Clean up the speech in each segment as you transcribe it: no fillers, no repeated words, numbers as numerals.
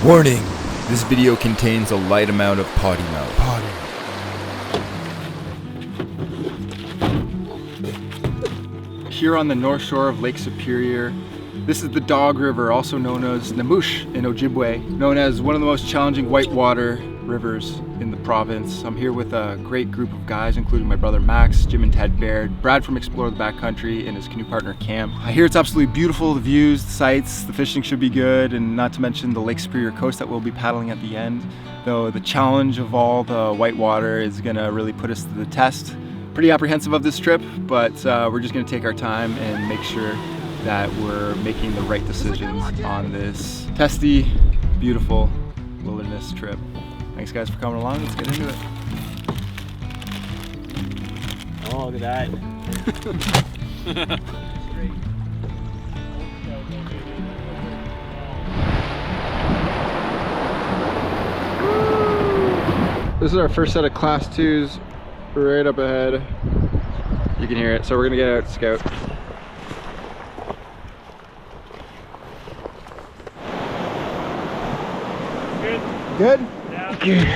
Warning! This video contains a light amount of potty mouth. Here on the north shore of Lake Superior, this is the Dog River, also known as Namush in Ojibwe, known as one of the most challenging whitewater rivers in the province. I'm here with a great group of guys, including my brother Max, Jim and Ted Baird, Brad from Explore the Backcountry, and his canoe partner Cam. I hear it's absolutely beautiful, the views, the sights, the fishing should be good, and not to mention the Lake Superior coast that we'll be paddling at the end. Though the challenge of all the whitewater is gonna really put us to the test. Pretty apprehensive of this trip, but we're just gonna take our time and make sure that we're making the right decisions on this testy, beautiful wilderness trip. Thanks guys for coming along, let's get into it. Oh, look at that. This is our first set of class 2s right up ahead. You can hear it, so we're gonna get out and scout. Good? Good? Yeah. Good.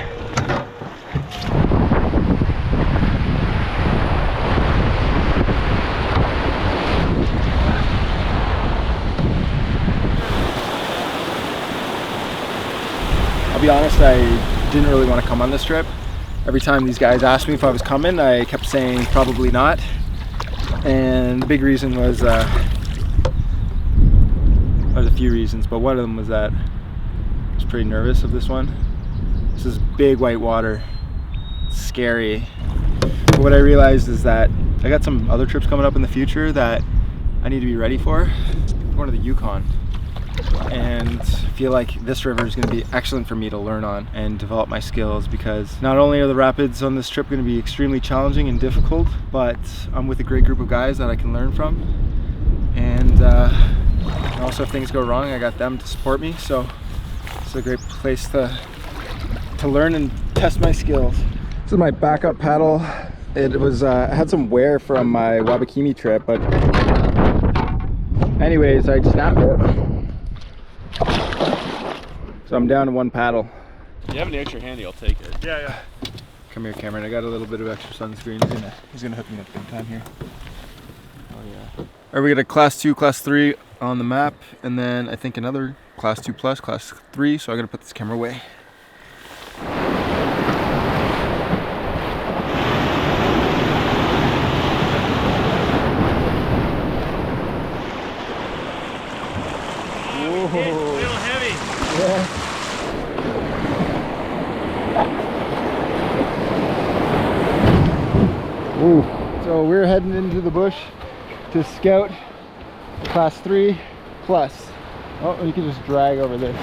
I'll be honest, I didn't really want to come on this trip. Every time these guys asked me if I was coming, I kept saying probably not. And the big reason was, there's a few reasons, but one of them was that I was pretty nervous of this one. This is big white water, it's scary. But what I realized is that I got some other trips coming up in the future that I need to be ready for. I'm going to the Yukon. And I feel like this river is going to be excellent for me to learn on and develop my skills, because not only are the rapids on this trip going to be extremely challenging and difficult, but I'm with a great group of guys that I can learn from, and also if things go wrong I got them to support me, so it's a great place to learn and test my skills. This is my backup paddle. It was I had some wear from my Wabakimi trip, but anyways I snapped it. So I'm down to one paddle. If you have an extra handy, I'll take it. Yeah. Come here, Cameron. I got a little bit of extra sunscreen. He's gonna hook me up big time here. Oh yeah. Alright, we got a class 2, class 3 on the map, and then I think another class 2 plus, class 3. So I gotta put this camera away. It's a little heavy. Yeah. Ooh. So we're heading into the bush to scout class 3 plus. Oh, you can just drag over this.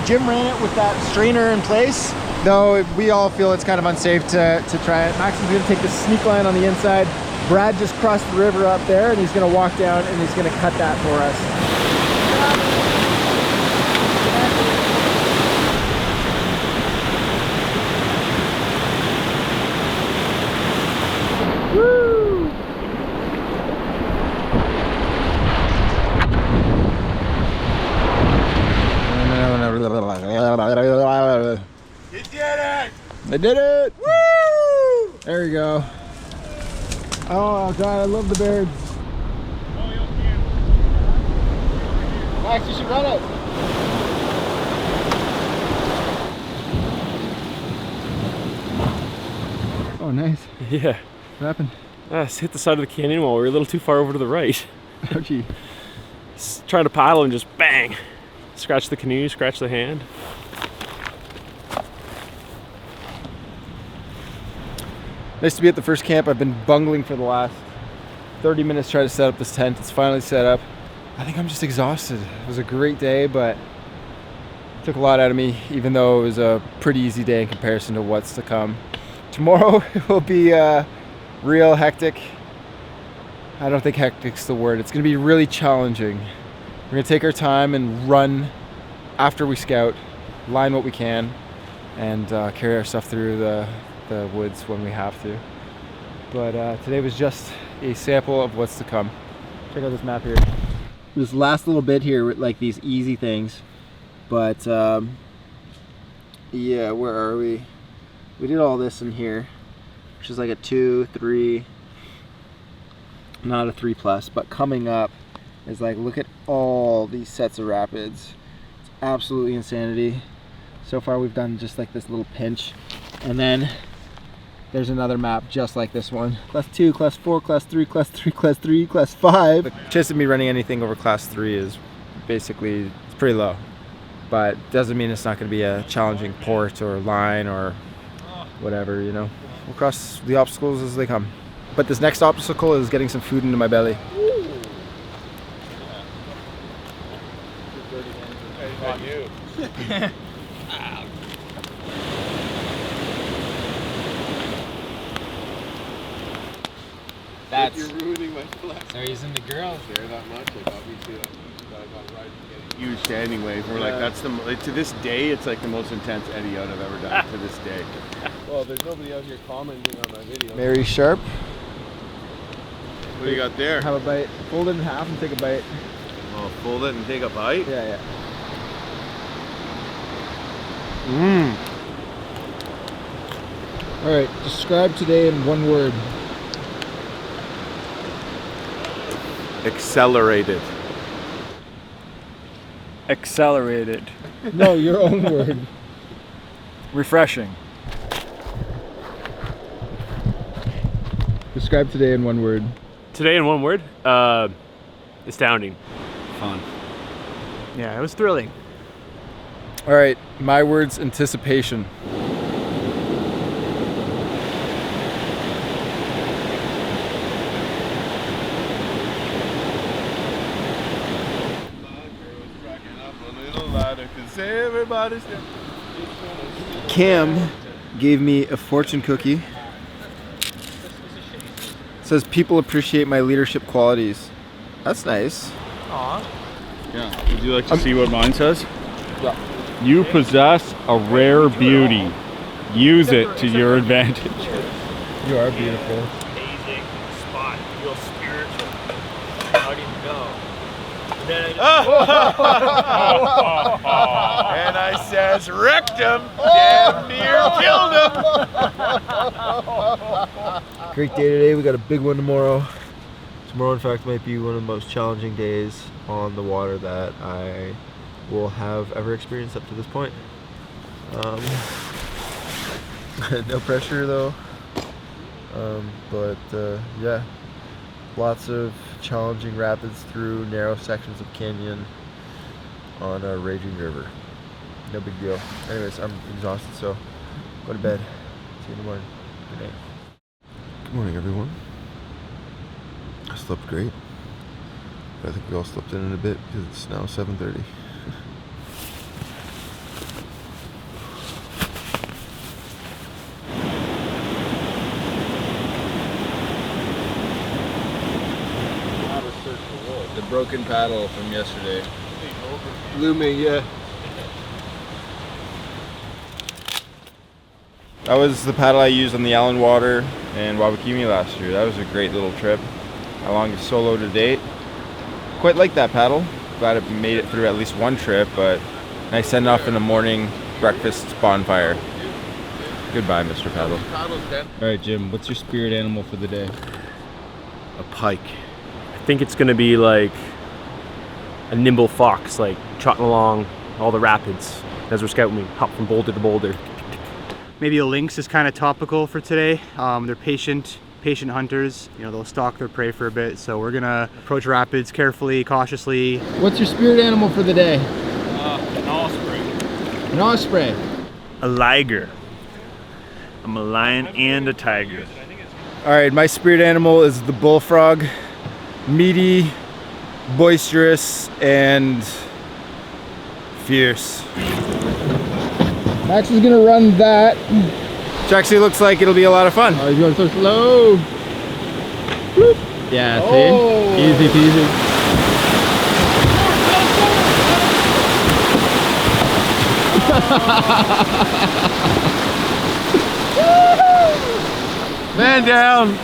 Jim ran it with that strainer in place, though we all feel it's kind of unsafe to try it. Max is going to take the sneak line on the inside. Brad just crossed the river up there, and he's going to walk down and he's going to cut that for us. Woo! You did it! I did it! Woo! There you go. Oh God, I love the birds. Oh, you can. Max, you should run it. Oh, nice. Yeah. What happened? Hit the side of the canyon wall. We were a little too far over to the right. Ouchie. Just trying to paddle and just bang. Scratch the canoe, scratch the hand. Nice to be at the first camp. I've been bungling for the last 30 minutes trying to set up this tent. It's finally set up. I think I'm just exhausted. It was a great day, but it took a lot out of me, even though it was a pretty easy day in comparison to what's to come. Tomorrow will be real hectic. I don't think hectic's the word. It's going to be really challenging. We're going to take our time and run after we scout, line what we can, and carry our stuff through the woods when we have to. But today was just a sample of what's to come. Check out this map here. This last little bit here with like these easy things, but yeah, where are we? We did all this in here, which is like a 2, 3, not a 3+, but coming up is like, look at all these sets of rapids. It's absolutely insanity. So far we've done just like this little pinch, and then there's another map just like this one. Class 2, Class 4, Class 3, Class 3, Class 3, Class 5. The chance of me running anything over Class 3 is basically, it's pretty low. But doesn't mean it's not going to be a challenging port or line or whatever, you know. We'll cross the obstacles as they come. But this next obstacle is getting some food into my belly. That's. You're ruining my flex. They're using the girls there that much. Like obviously, Huge standing wave. We're like, that's the to this day, it's like the most intense eddy out I've ever done to this day. Well, there's nobody out here commenting on my video. Very sharp. What do you got there? Have a bite. Fold it in half and take a bite. Oh, fold it and take a bite? Yeah, yeah. All right, describe today in one word. Accelerated. Accelerated. No, your own word. Refreshing. Describe today in one word. Today in one word, astounding. Fun. Yeah, it was thrilling. All right, my word's anticipation. Kim gave me a fortune cookie. It says people appreciate my leadership qualities. That's nice. Yeah. Would you like to see what mine says? Yeah. You possess a rare beauty. Use it to your advantage. You are beautiful. Amazing spot. Feel spiritual. How do you go? And I says, wrecked him. Damn near killed him. Great day today. We got a big one tomorrow. Tomorrow, in fact, might be one of the most challenging days on the water that I will have ever experienced up to this point. No pressure though. Yeah, lots of challenging rapids through narrow sections of canyon on a raging river. No big deal. Anyways, I'm exhausted, so go to bed. See you in the morning. Good night. Good morning, everyone. I slept great. I think we all slept in a bit because it's now 7:30. The broken paddle from yesterday. Looming, yeah. That was the paddle I used on the Allen Water in Wabakimi last year. That was a great little trip. My longest solo to date. Quite like that paddle. Glad it made it through at least one trip, but nice send off in the morning, breakfast, bonfire. Goodbye, Mr. Paddle. All right, Jim, what's your spirit animal for the day? A pike. I think it's gonna be like a nimble fox, like trotting along all the rapids as we're scouting. We hop from boulder to boulder. Maybe a lynx is kind of topical for today. They're patient hunters. You know, they'll stalk their prey for a bit. So we're gonna approach rapids carefully, cautiously. What's your spirit animal for the day? An osprey. An osprey. A liger. I'm a lion and a tiger. All right, my spirit animal is the bullfrog. Meaty, boisterous, and fierce. Max is gonna run that. Which actually looks like it'll be a lot of fun. Oh, he's going so slow. Whoop. Yeah, see? Easy peasy. Man down.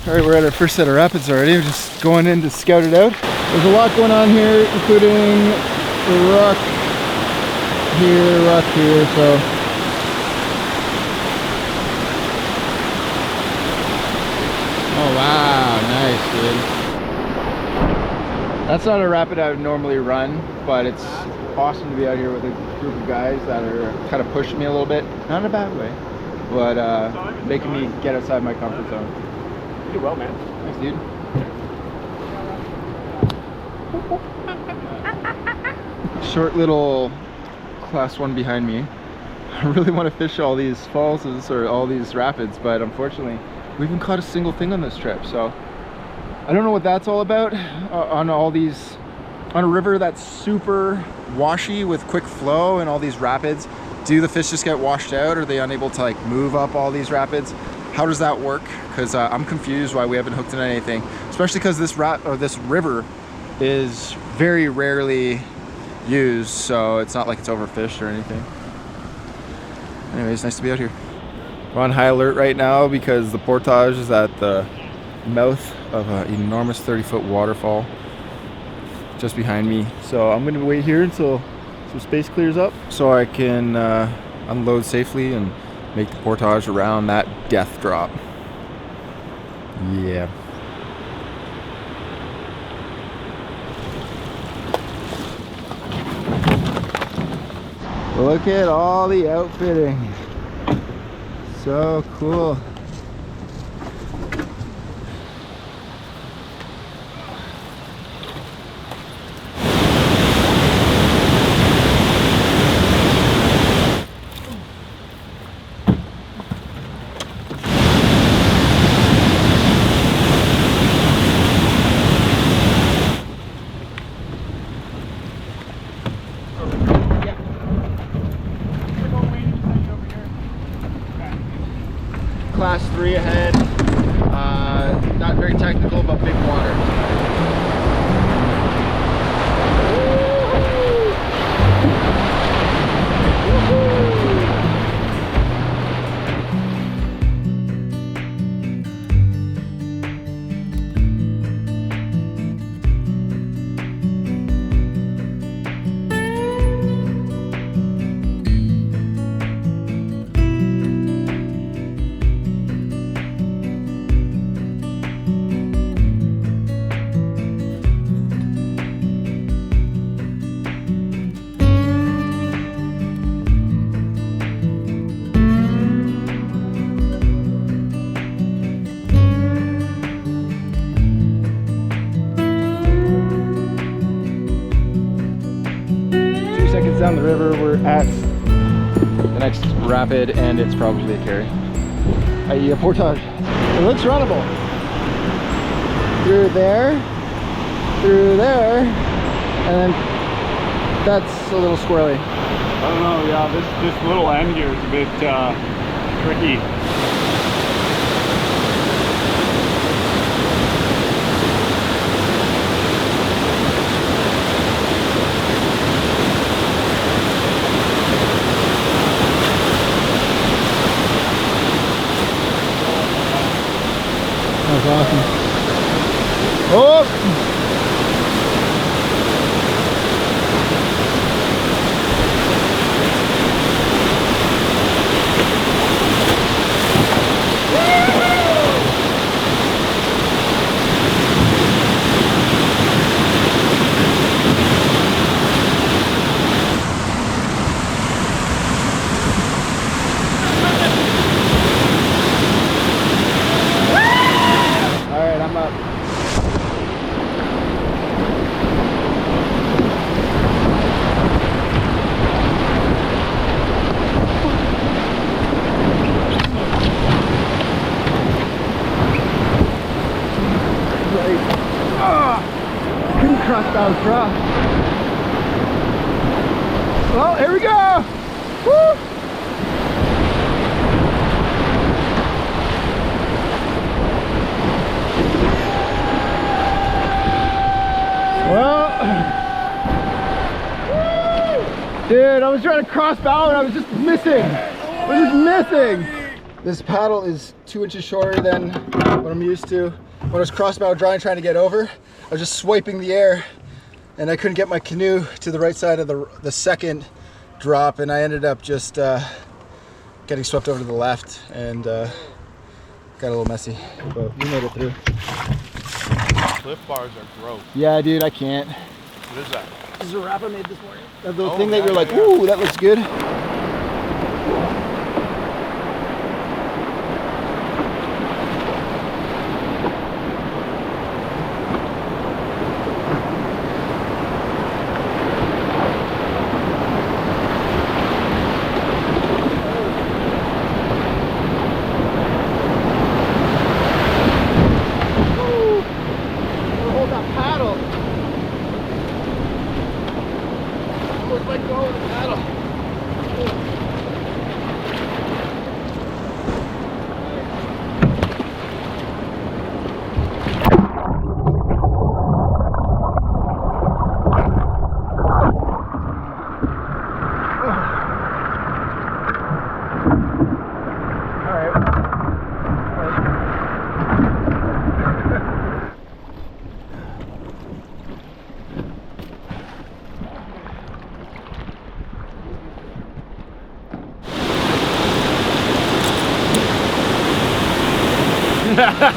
All right, we're at our first set of rapids already. We're just going in to scout it out. There's a lot going on here, including the rock here, so. Oh wow, nice, dude. That's not a rapid I would normally run, but it's awesome to be out here with a group of guys that are kind of pushing me a little bit. Not in a bad way, but making me get outside my comfort zone. You do well, man. Thanks, dude. Short little class 1 behind me. I really want to fish all these falls or all these rapids, but unfortunately we haven't caught a single thing on this trip, so I don't know what that's all about. On a river that's super washy with quick flow and all these rapids, do the fish just get washed out? Are they unable to like move up all these rapids? How does that work? Because I'm confused why we haven't hooked in anything, especially because this river is very rarely used, so it's not like it's overfished or anything. Anyways, nice to be out here. We're on high alert right now because the portage is at the mouth of an enormous 30-foot waterfall just behind me. So I'm gonna wait here until some space clears up so I can unload safely and make the portage around that death drop. Yeah. Look at all the outfitting. So cool. Class 3 ahead, not very technical, but big water. Down the river, we're at the next rapid, and it's probably a carry. A portage. It looks runnable. Through there, and then that's a little squirrely. I don't know, yeah, this little end here is a bit tricky. That's awesome. Oh! Cross. Well, here we go. Woo! Well, dude, I was trying to cross bow and I was just missing. This paddle is 2 inches shorter than what I'm used to. When I was crossbow drawing trying to get over, I was just swiping the air and I couldn't get my canoe to the right side of the second drop, and I ended up just getting swept over to the left and got a little messy, but we made it through. Cliff bars are gross. Yeah, dude, I can't. What is that? This is a wrap I made this morning. That little thing that you're like, ooh, that looks good.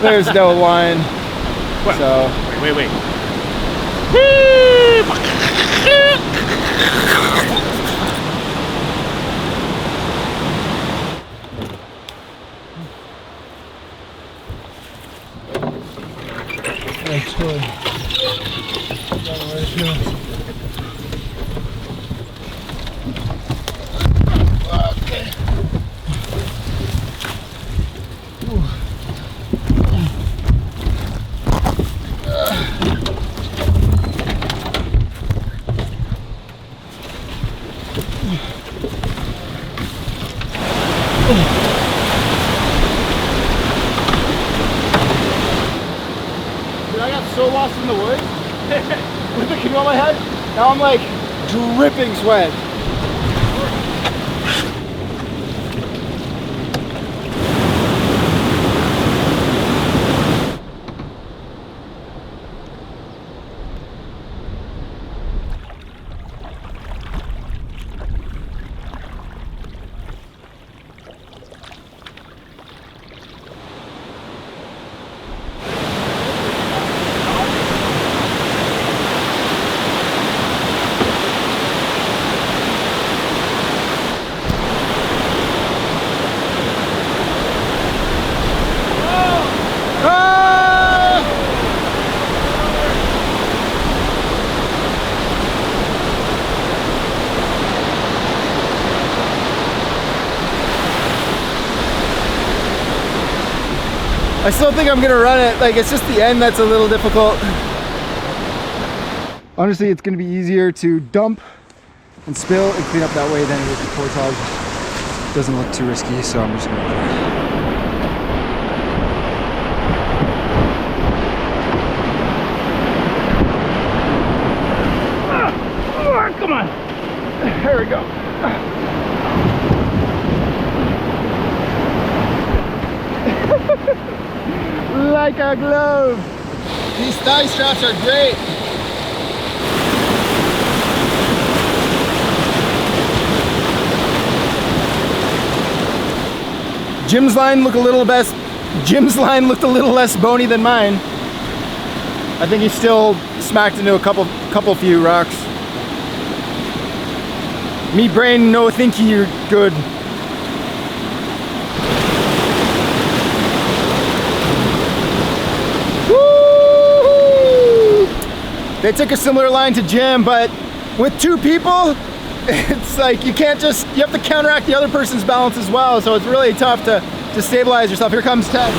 There's no line. What? So Wait. Dude, I got so lost in the woods with the canoe on my head. Now I'm like dripping sweat. I still think I'm gonna run it. Like, it's just the end that's a little difficult. Honestly, it's gonna be easier to dump and spill and clean up that way than it is to portage. Doesn't look too risky, so I'm just gonna do it. Come on. There we go. Like a glove. These thigh straps are great. Jim's line looked a little less bony than mine. I think he still smacked into a couple few rocks. Me brain no think you're good. They took a similar line to Jim, but with two people, it's like you have to counteract the other person's balance as well, so it's really tough to stabilize yourself. Here comes Ted.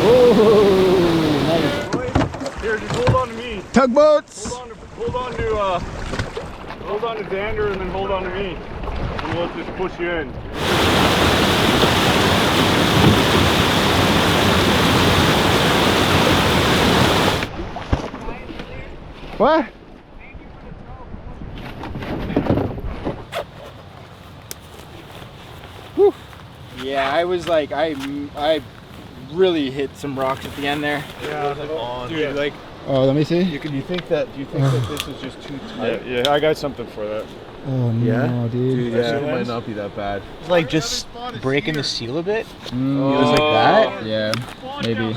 Oh, nice. Here, just hold on to me. Tugboats. Hold on to Xander and then hold on to me. And we'll just push you in. What? Yeah, I was like, I really hit some rocks at the end there. Yeah. Dude, like. Oh, let me see. Do you think that this was just too tight? Yeah, I got something for that. Oh no, dude. It might not be that bad. It's like just breaking the seal a bit. It was like that? Yeah, maybe.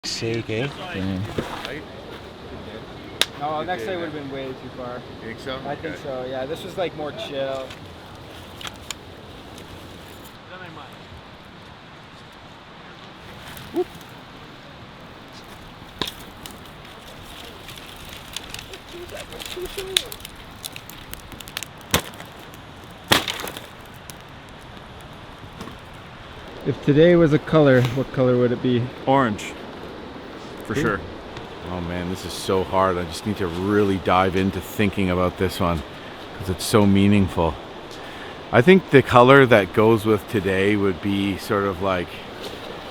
Sake, eh? No, next day would have been way too far. You think so? I think so, yeah. This was like more chill. Whoop. If today was a color, what color would it be? Orange. For sure. Oh man, this is so hard. I just need to really dive into thinking about this one because it's so meaningful. I think the color that goes with today would be sort of like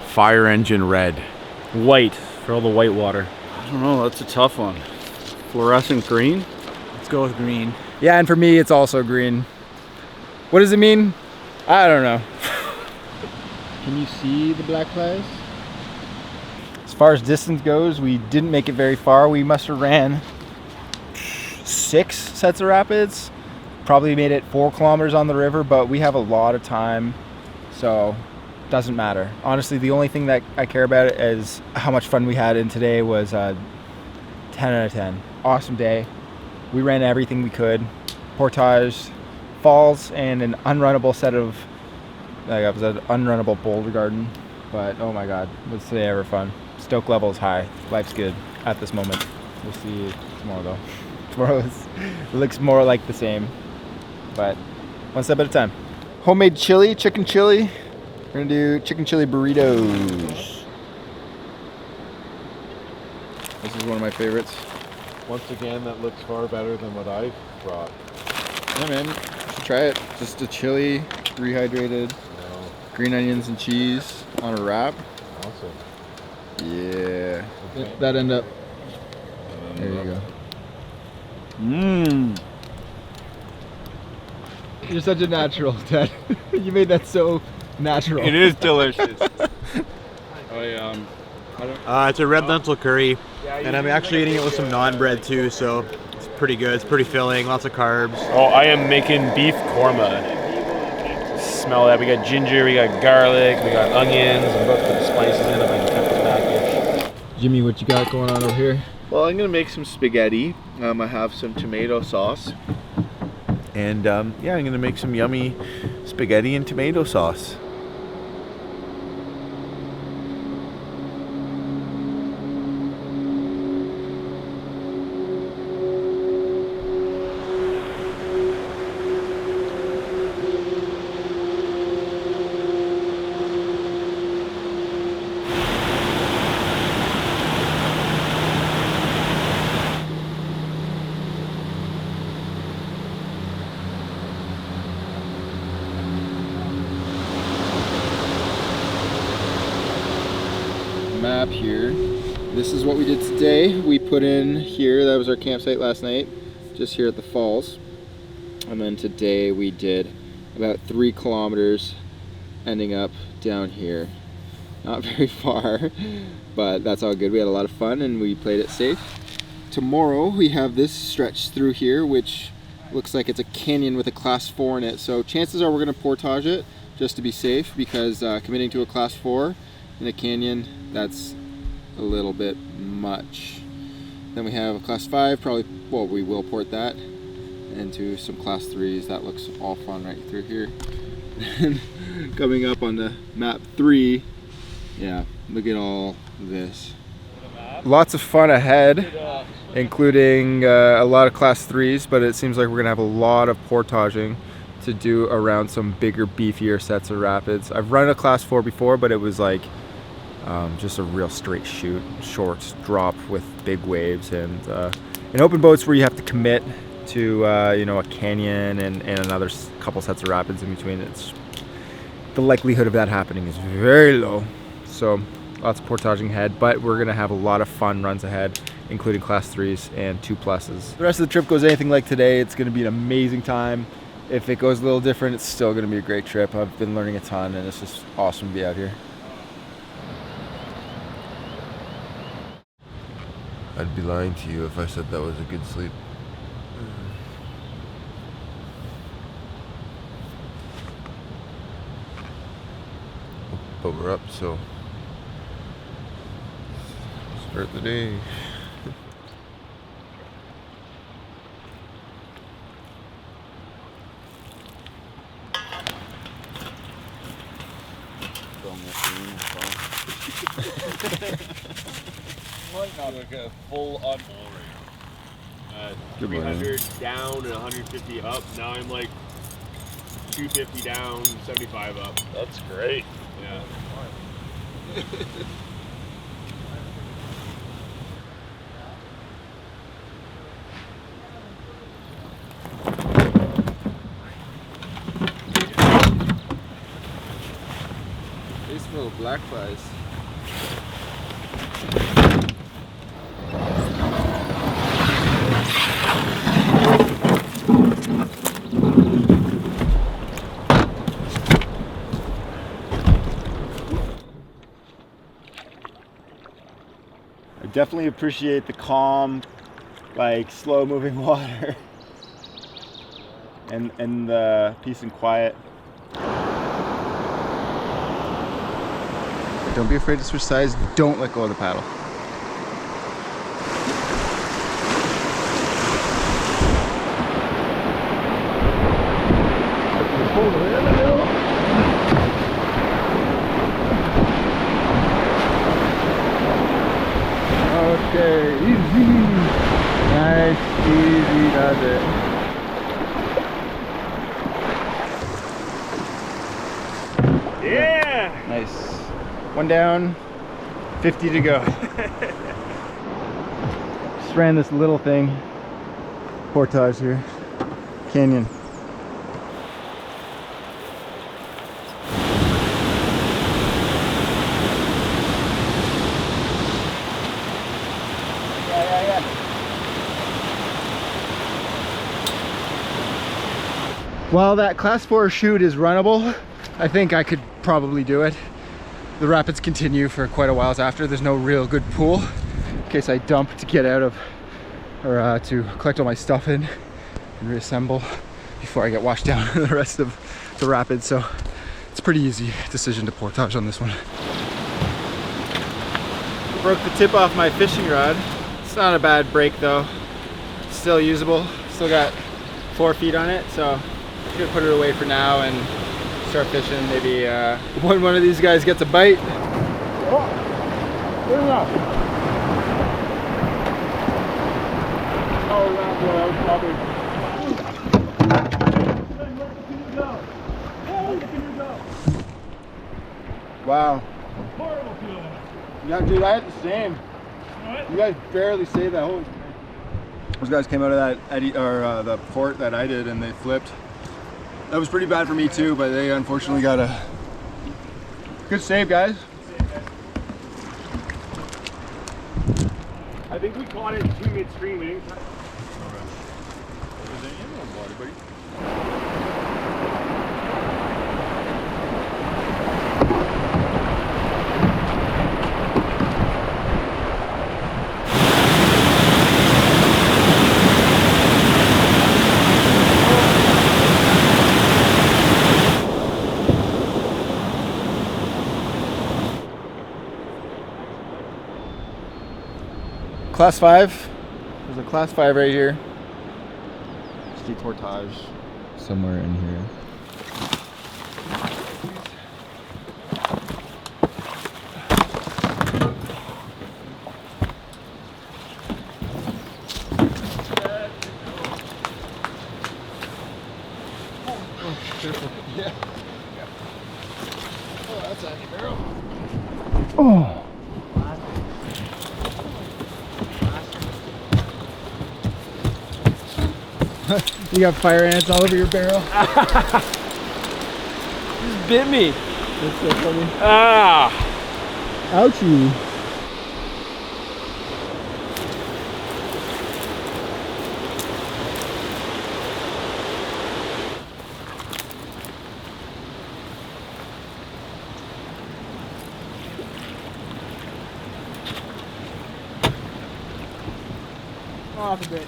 fire engine red. White for all the white water. I don't know, that's a tough one. Fluorescent green? Let's go with green. Yeah, and for me, it's also green. What does it mean? I don't know. Can you see the black flies? As far as distance goes, we didn't make it very far. We must have ran 6 sets of rapids. Probably made it 4 kilometers on the river, but we have a lot of time, so doesn't matter. Honestly, the only thing that I care about is how much fun we had, and today was 10 out of 10. Awesome day. We ran everything we could. Portage, falls, and an unrunnable set of, like, it was an unrunnable boulder garden, but oh my god, was today ever fun. Stoke level is high. Life's good at this moment. We'll see tomorrow though. Tomorrow looks more like the same, but one step at a time. Homemade chili, chicken chili. We're gonna do chicken chili burritos. This is one of my favorites. Once again, that looks far better than what I brought. Yeah, man, you should try it. Just a chili, rehydrated, green onions and cheese on a wrap. Awesome. Yeah. That end up. There you go. Mmm. You're such a natural, Ted. You made that so natural. It is delicious. It's a red lentil curry, and I'm actually eating it with some naan bread too, so it's pretty good. It's pretty filling, lots of carbs. Oh, I am making beef korma. Smell that. We got ginger, we got garlic, we got onions. I'm about to put the spices in if I can cut the package. Jimmy, what you got going on over here? Well, I'm gonna make some spaghetti. I have some tomato sauce. And yeah, I'm gonna make some yummy spaghetti and tomato sauce. Map here. This is what we did today. We put in here, that was our campsite last night, just here at the falls. And then today we did about 3 kilometers ending up down here. Not very far, but that's all good. We had a lot of fun and we played it safe. Tomorrow we have this stretch through here, which looks like it's a canyon with a class 4 in it. So chances are we're gonna portage it just to be safe, because committing to a class 4 in a canyon, that's a little bit much. Then we have a class 5, probably, well, we will port that into some class 3s. That looks all fun right through here. And coming up on the map 3, yeah, look at all this. Lots of fun ahead, including a lot of class 3s, but it seems like we're gonna have a lot of portaging to do around some bigger, beefier sets of rapids. I've run a class 4 before, but it was like just a real straight shoot, short drop with big waves, and in open boats where you have to commit to you know, a canyon and another couple sets of rapids in between, it's the likelihood of that happening is very low. So lots of portaging ahead, but we're gonna have a lot of fun runs ahead, including class 3s and 2+. The rest of the trip goes anything like today, it's gonna be an amazing time. if it goes a little different, it's still going to be a great trip. I've been learning a ton, and it's just awesome to be out here. I'd be lying to you if I said that was a good sleep. But we're up, so start the day. Like a full on Good morning. 300 down and 150 up. Now I'm like 250 down, 75 up. That's great. Yeah. These little black flies. I definitely appreciate the calm, like slow moving water and the peace and quiet. Don't be afraid to switch sides. Don't let go of the paddle. Okay, easy. Nice, easy does it. Yeah. Nice. One down, 50 to go. Just ran this little thing. Portage here. Canyon. While that class 4 chute is runnable, I think I could probably do it. The rapids continue for quite a while after. There's no real good pool in case I dump to get out of, or to collect all my stuff in and reassemble before I get washed down the rest of the rapids. So it's a pretty easy decision to portage on this one. Broke the tip off my fishing rod. It's not a bad break though. Still usable. Still got 4 feet on it, so I'm gonna put it away for now and start fishing. Maybe when one of these guys gets a bite. Oh, good enough. Oh, that was probably. Wow. Horrible feeling. Yeah, dude, I had the same. What? You guys barely saved that whole. Those guys came out of that eddy, or the fort that I did, and they flipped. That was pretty bad for me too, but they unfortunately got a good save, guys. I think we caught it 2 midstream. We didn't catch it. Class 5. There's a class 5 right here. Ski portage somewhere in here. Yeah. Oh, that's a barrel. Oh. You got fire ants all over your barrel. Just bit me. That's so funny. Ah. Ouchie. off a bit.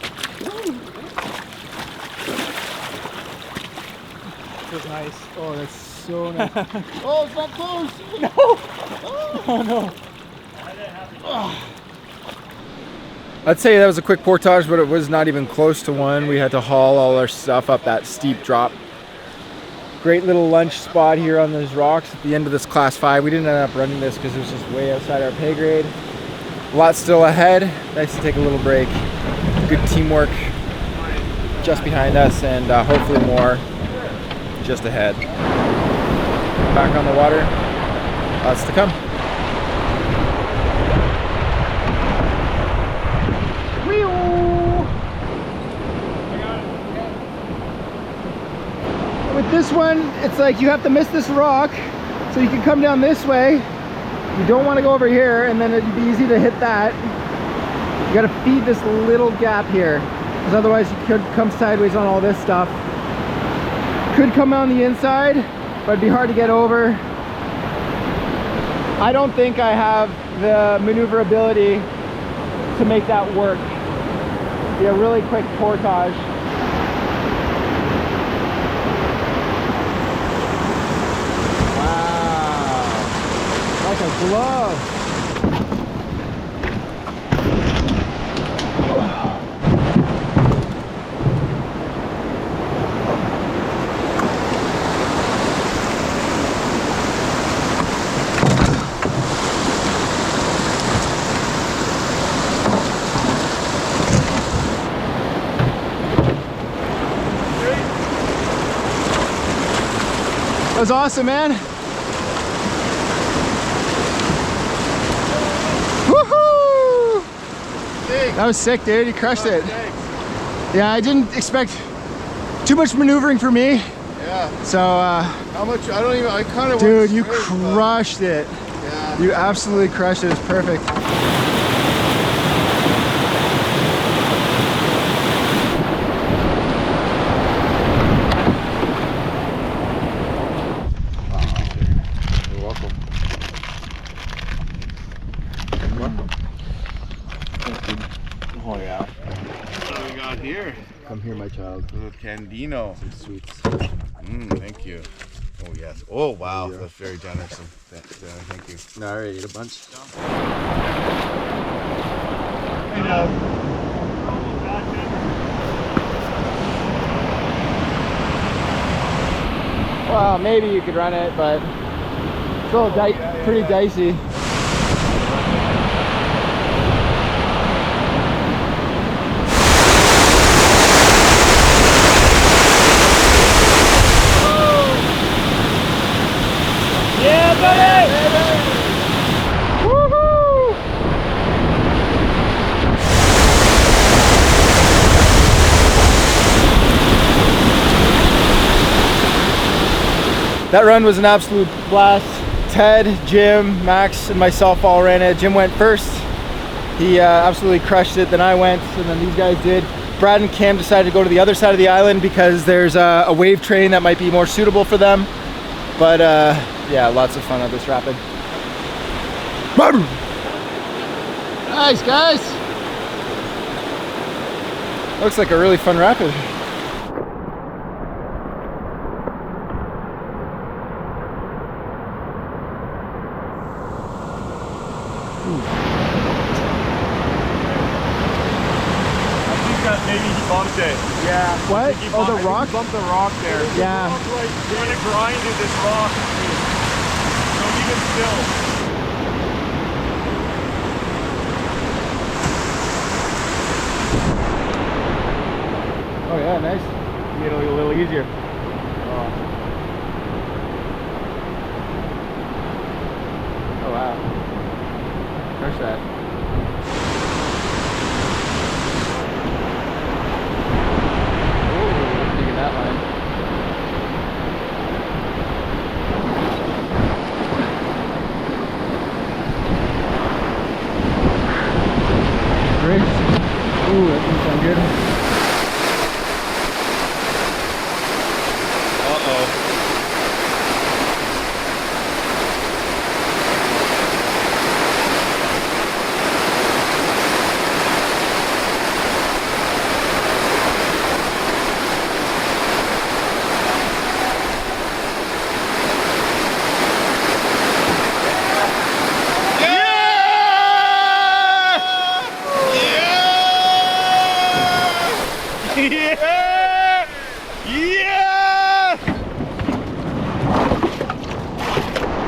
Feels nice. Oh, that's so nice. Oh, it's not close. No! Oh no. I'd say that was a quick portage, but it was not even close to one. We had to haul all our stuff up that steep drop. Great little lunch spot here on those rocks at the end of this class 5. We didn't end up running this because it was just way outside our pay grade. A lot still ahead. Nice to take a little break. Good teamwork just behind us, and hopefully more just ahead. Back on the water. Lots to come. With this one, it's like you have to miss this rock so you can come down this way. You don't want to go over here, and then it'd be easy to hit that. You got to feed this little gap here, because otherwise you could come sideways on all this stuff. Could come on the inside, but it'd be hard to get over. I don't think I have the maneuverability to make that work. It'd be a really quick portage. Like a glove. That was awesome, man. That was sick, dude. You crushed it. Yeah, I didn't expect too much maneuvering for me. Yeah. So, How much? I don't even. I kind of. dude, you crushed it. Yeah. You absolutely crushed it. It was perfect. You're welcome. You're welcome. Oh, yeah. What do we got here? Come here, my child. Little Candino. Some sweets. Thank you. Oh yes. Oh wow, that's very generous. Thank you. No, I already ate a bunch. Well, maybe you could run it, but it's a little pretty dicey. Yeah, buddy! Woohoo! That run was an absolute blast. Ted, Jim, Max, and myself all ran it. Jim went first. He absolutely crushed it. Then I went, and then these guys did. Brad and Cam decided to go to the other side of the island because there's a wave train that might be more suitable for them. But yeah, lots of fun on this rapid. Nice, guys. Looks like a really fun rapid. Maybe he bumped it. Yeah. What? Oh, the rock? Bumped the rock there. Yeah. Like, trying to grind to this rock. So even still. Oh yeah, nice. Made it a little easier. Oh wow. Crush that. That line. Great. Ooh, that doesn't sound good.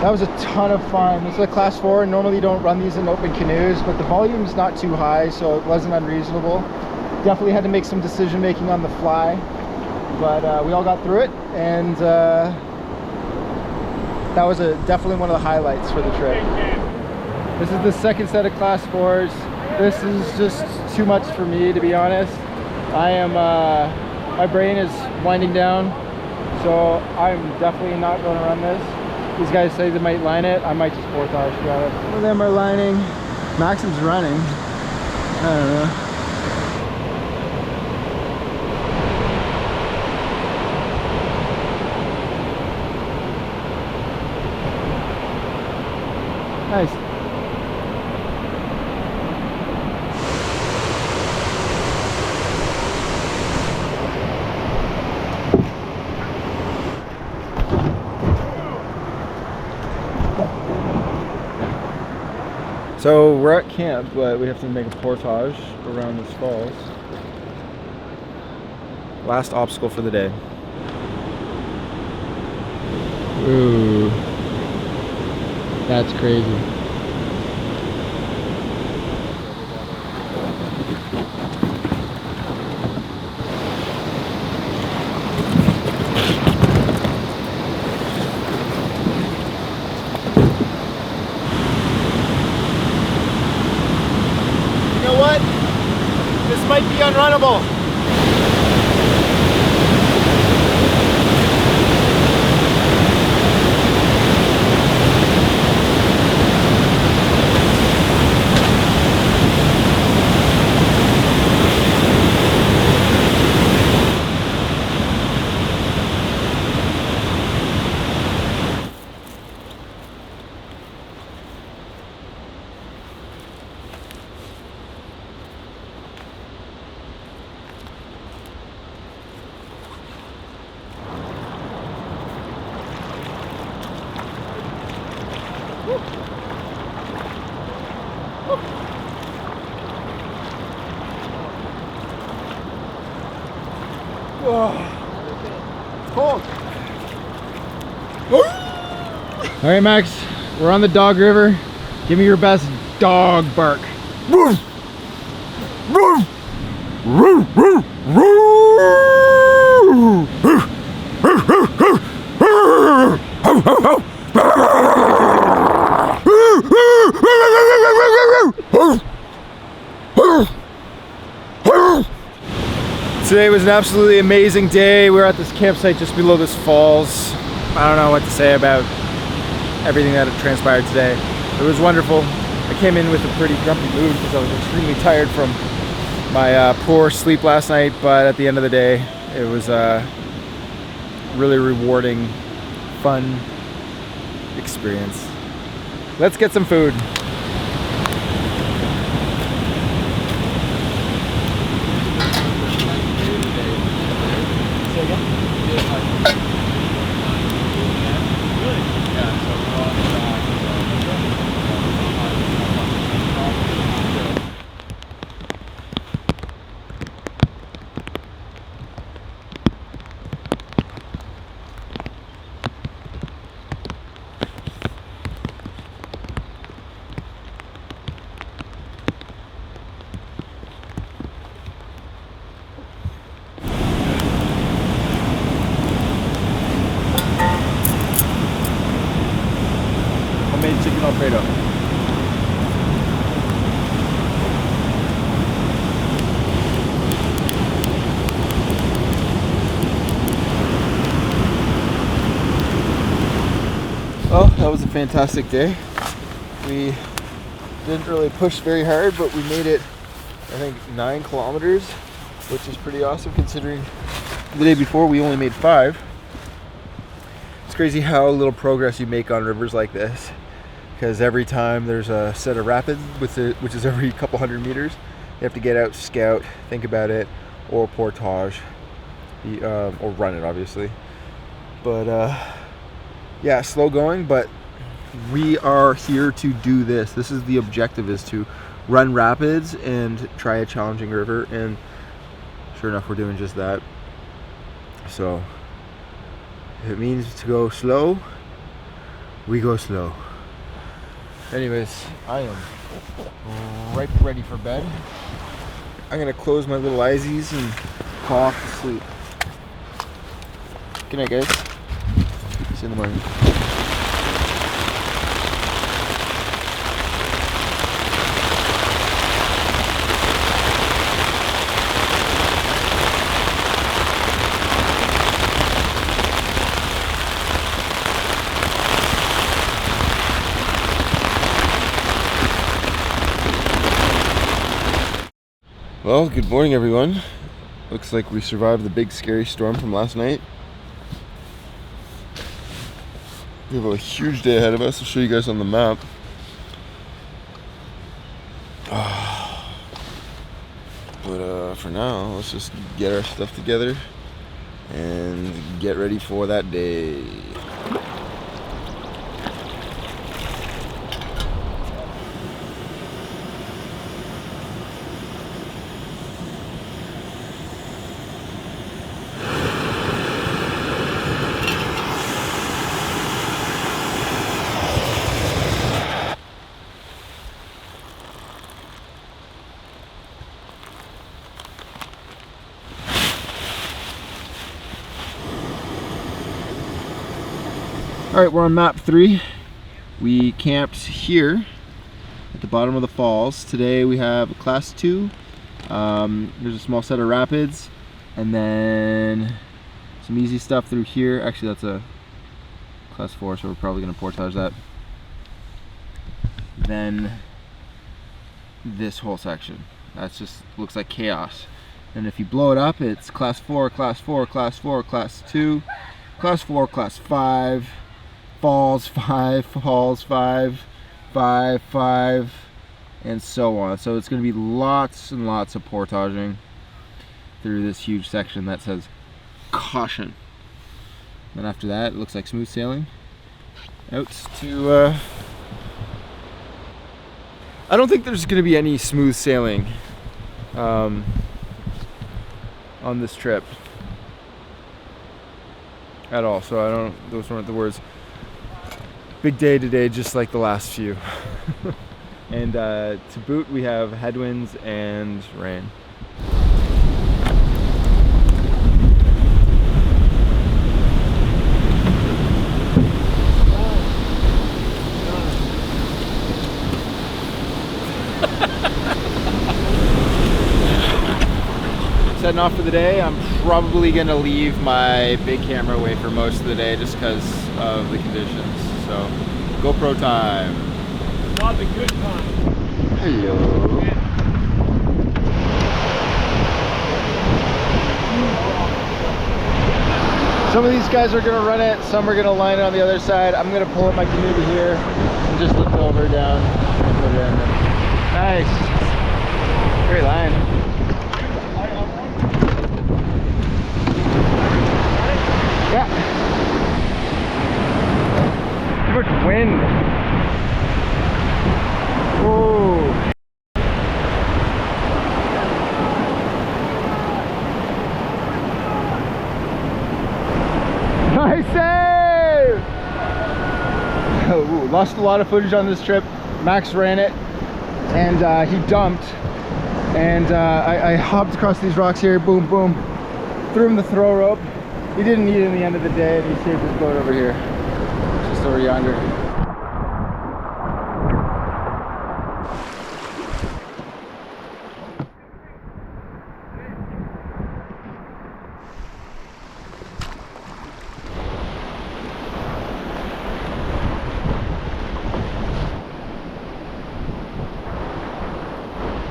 That was a ton of fun. This is a class 4, and normally you don't run these in open canoes, but the volume's not too high, so it wasn't unreasonable. Definitely had to make some decision making on the fly, but we all got through it, and that was definitely one of the highlights for the trip. This is the second set of class 4s. This is just too much for me, to be honest. My brain is winding down, so I'm definitely not going to run this. These guys say they might line it. I might just portage, to be honest. Some of them are lining. Maxim's running. I don't know. Nice. So we're at camp, but we have to make a portage around this falls. Last obstacle for the day. Ooh, that's crazy. This might be unrunnable. Cold. All right, Max, we're on the Dog River. Give me your best dog bark. Today was an absolutely amazing day. We're at this campsite just below this falls. I don't know what to say about everything that transpired today. It was wonderful. I came in with a pretty grumpy mood because I was extremely tired from my poor sleep last night, but at the end of the day, it was a really rewarding, fun experience. Let's get some food. Chicken Alfredo. Well, that was a fantastic day. We didn't really push very hard, but we made it, I think, 9 kilometers, which is pretty awesome considering the day before we only made 5. It's crazy how little progress you make on rivers like this, because every time there's a set of rapids, which is every couple hundred meters, you have to get out, scout, think about it, or portage, or run it obviously. But yeah, slow going, but we are here to do this. This is the objective, is to run rapids and try a challenging river, and sure enough, we're doing just that. So if it means to go slow, We go slow. Anyways, I am ready for bed. I'm gonna close my little eyesies and fall off to sleep. Good night, guys. See you in the morning. Well, good morning, everyone. Looks like we survived the big scary storm from last night. We have a huge day ahead of us. I'll show you guys on the map. But for now, let's just get our stuff together and get ready for that day. All right, we're on map 3. We camped here at the bottom of the falls. Today we have a class 2. There's a small set of rapids, and then some easy stuff through here. Actually, that's a class 4, so we're probably gonna portage that. Then this whole section. That's just looks like chaos. And if you blow it up, it's class 4, class 4, class 4, class 2, class 4, class 5. Falls 5, falls 5, 5, 5, and so on. So it's going to be lots and lots of portaging through this huge section that says caution. Then after that, it looks like smooth sailing out to I don't think there's going to be any smooth sailing on this trip at all. So those weren't the words. Big day today, just like the last few. And to boot, we have headwinds and rain. Setting off for the day. I'm probably gonna leave my big camera away for most of the day just because of the conditions. So, GoPro time. Not the good time. Hello. Some of these guys are gonna run it, some are gonna line it on the other side. I'm gonna pull up my canoe to here and just look over down and put it in. Nice. Great line. Yeah. Too much wind. Whoa. Nice save! Ooh, lost a lot of footage on this trip. Max ran it and he dumped. And I hopped across these rocks here, boom, boom. Threw him the throw rope. He didn't need it in the end of the day, and he saved his boat over here. Just over yonder.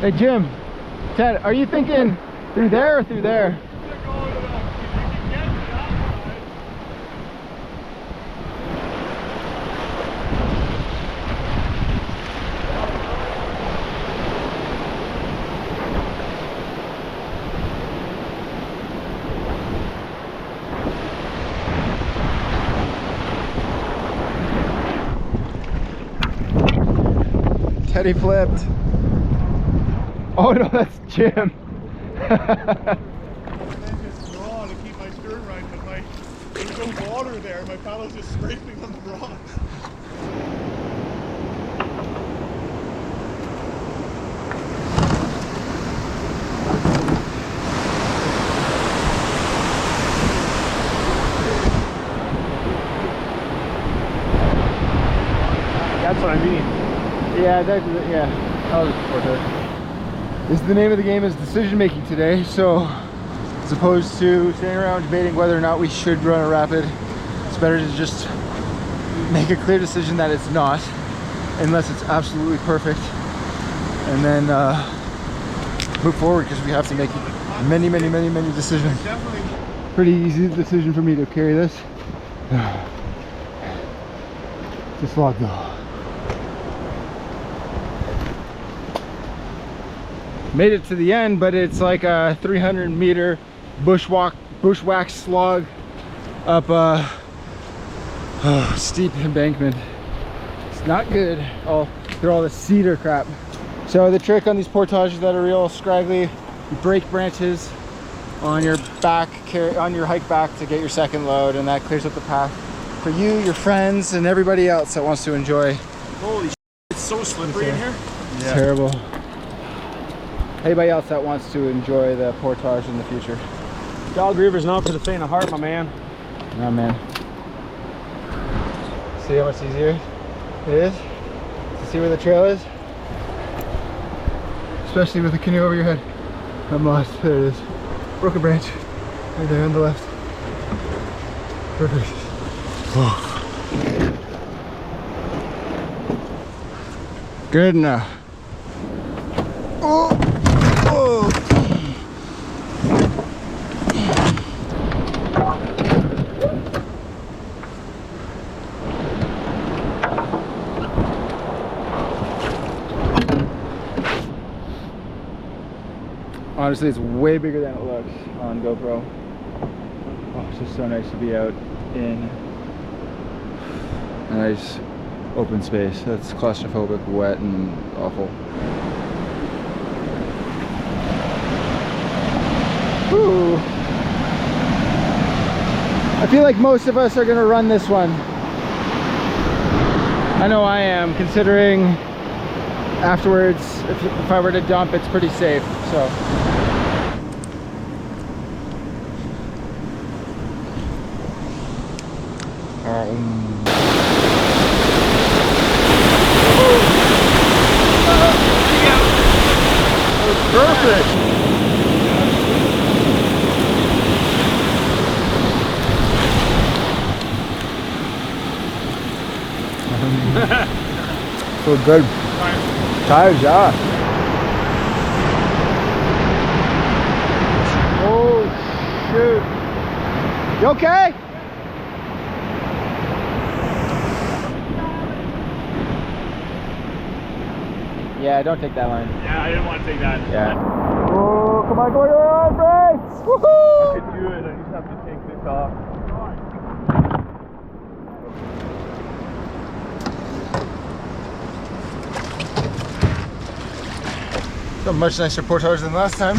Hey Jim, Ted, are you thinking through there or through there? Teddy flipped. Oh no, that's Jim. I just draw to keep my stern right, but there's no water there. My paddle's just scraping on the rocks. That's what I mean. Yeah, yeah. I'll just report her. The name of the game is decision making today. So, as opposed to sitting around debating whether or not we should run a rapid, it's better to just make a clear decision that it's not, unless it's absolutely perfect, and then move forward, because we have to make many decisions. Pretty easy decision for me to carry this. Just log though. Made it to the end, but it's like a 300-meter bushwhack slog up a steep embankment. It's not good. Oh, through all the cedar crap. So the trick on these portages that are real scraggly, you break branches on your back, on your hike back to get your second load, and that clears up the path for you, your friends, and everybody else that wants to enjoy. Holy shit, it's so slippery in here. It's terrible. Anybody else that wants to enjoy the portage in the future. Dog River's not for the faint of heart, my man. No, man. See how much easier it is to see where the trail is? Especially with the canoe over your head. I'm lost. There it is. Broken branch. Right there on the left. Perfect. Oh. Good enough. Oh. Oh. Honestly, it's way bigger than it looks on GoPro. Oh, it's just so nice to be out in a nice open space. That's claustrophobic, wet, and awful. Ooh. I feel like most of us are gonna run this one. I know I am, considering afterwards, if I were to dump, it's pretty safe, so. Perfect. So good. Tires, yeah. Oh shoot. You okay? Yeah, don't take that line. Yeah, I didn't want to take that. Yeah. Oh, come on, brakes! Woohoo! I can do it, I just have to take this off. So much nicer portage than last time.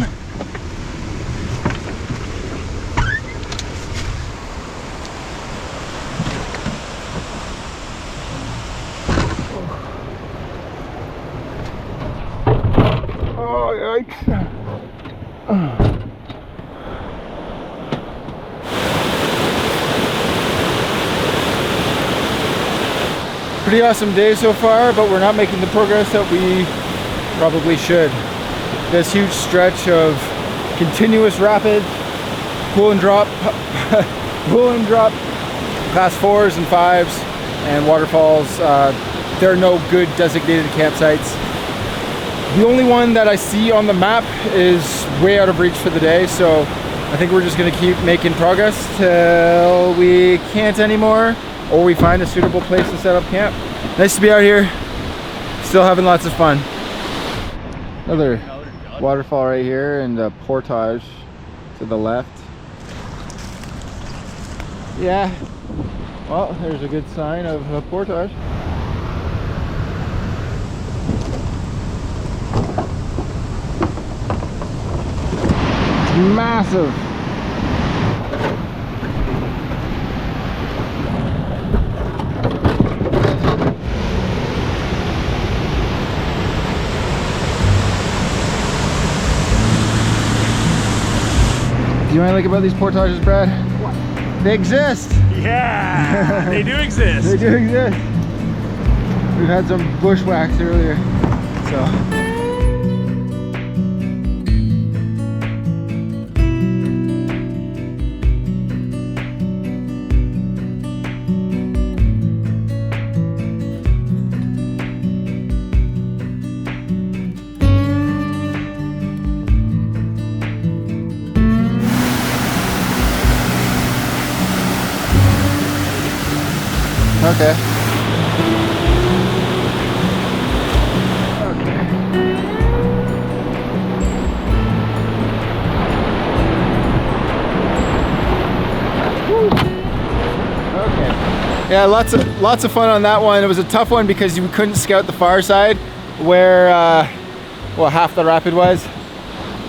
Oh, yikes. Pretty awesome day so far, but we're not making the progress that we probably should. This huge stretch of continuous rapids, pull and drop, class 4s and 5s, and waterfalls. There are no good designated campsites. The only one that I see on the map is way out of reach for the day, so I think we're just gonna keep making progress till we can't anymore, or we find a suitable place to set up camp. Nice to be out here, still having lots of fun. Another waterfall right here, and a portage to the left. Yeah, well, there's a good sign of a portage. Massive. Do you know what I like about these portages, Brad? What? They exist. Yeah, they do exist. They do exist. We've had some bushwhacks earlier, so. Okay. Yeah, lots of fun on that one. It was a tough one because we couldn't scout the far side where well, half the rapid was.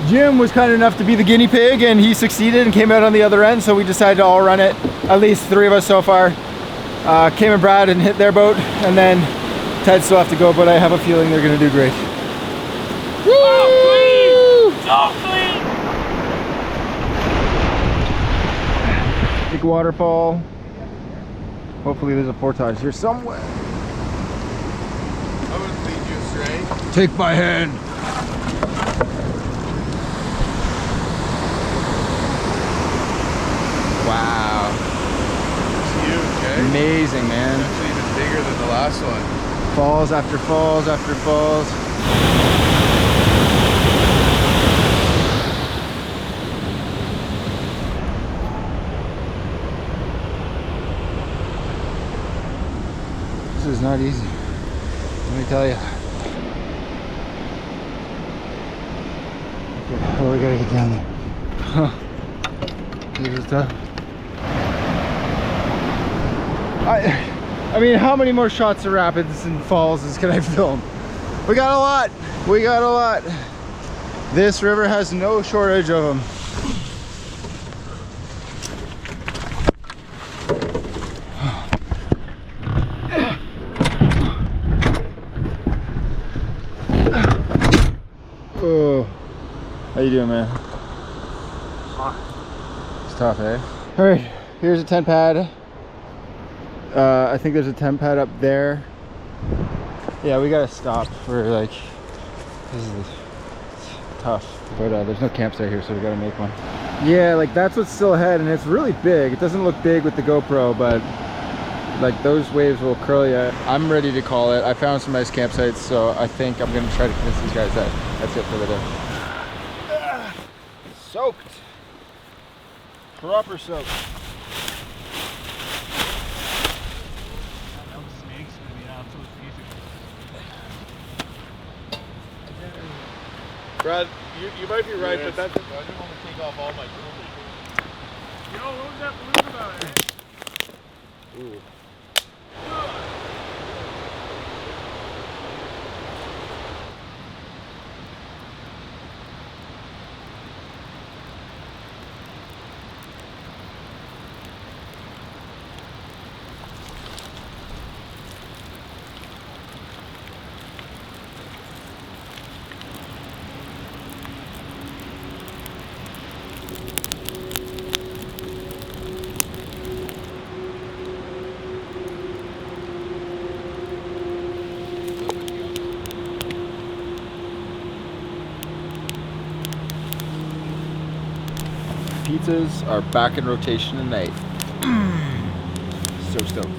Jim was kind enough to be the guinea pig and he succeeded and came out on the other end, so we decided to all run it, at least 3 of us so far. Kim and Brad and hit their boat, and then Ted still have to go, but I have a feeling they're gonna do great. Woo! So clean! Big waterfall. Hopefully there's a portage here somewhere. I'm gonna lead you astray. Take my hand. Wow. It's huge, eh? Amazing, man. It's even bigger than the last one. Falls after falls after falls. This is not easy, let me tell you. Okay, oh, we gotta get down there. Huh. This is tough. I mean, how many more shots of rapids and falls can I film? We got a lot. We got a lot. This river has no shortage of them. Oh, how you doing, man? It's tough, eh? All right, here's a tent pad. I think there's a tent pad up there. Yeah, we gotta stop for like, this is tough, but there's no campsite here, so we gotta make one. Yeah, like that's what's still ahead, and it's really big. It doesn't look big with the GoPro, but like those waves will curl you. I'm ready to call it. I found some nice campsites, so I think I'm gonna try to convince these guys that that's it for the day. Soaked. Proper soaked. Brad, you might be right, but that's... I didn't want to take off all my clothing. Yo, what was that balloon about, eh? Ooh. Pizzas are back in rotation tonight. So stoked.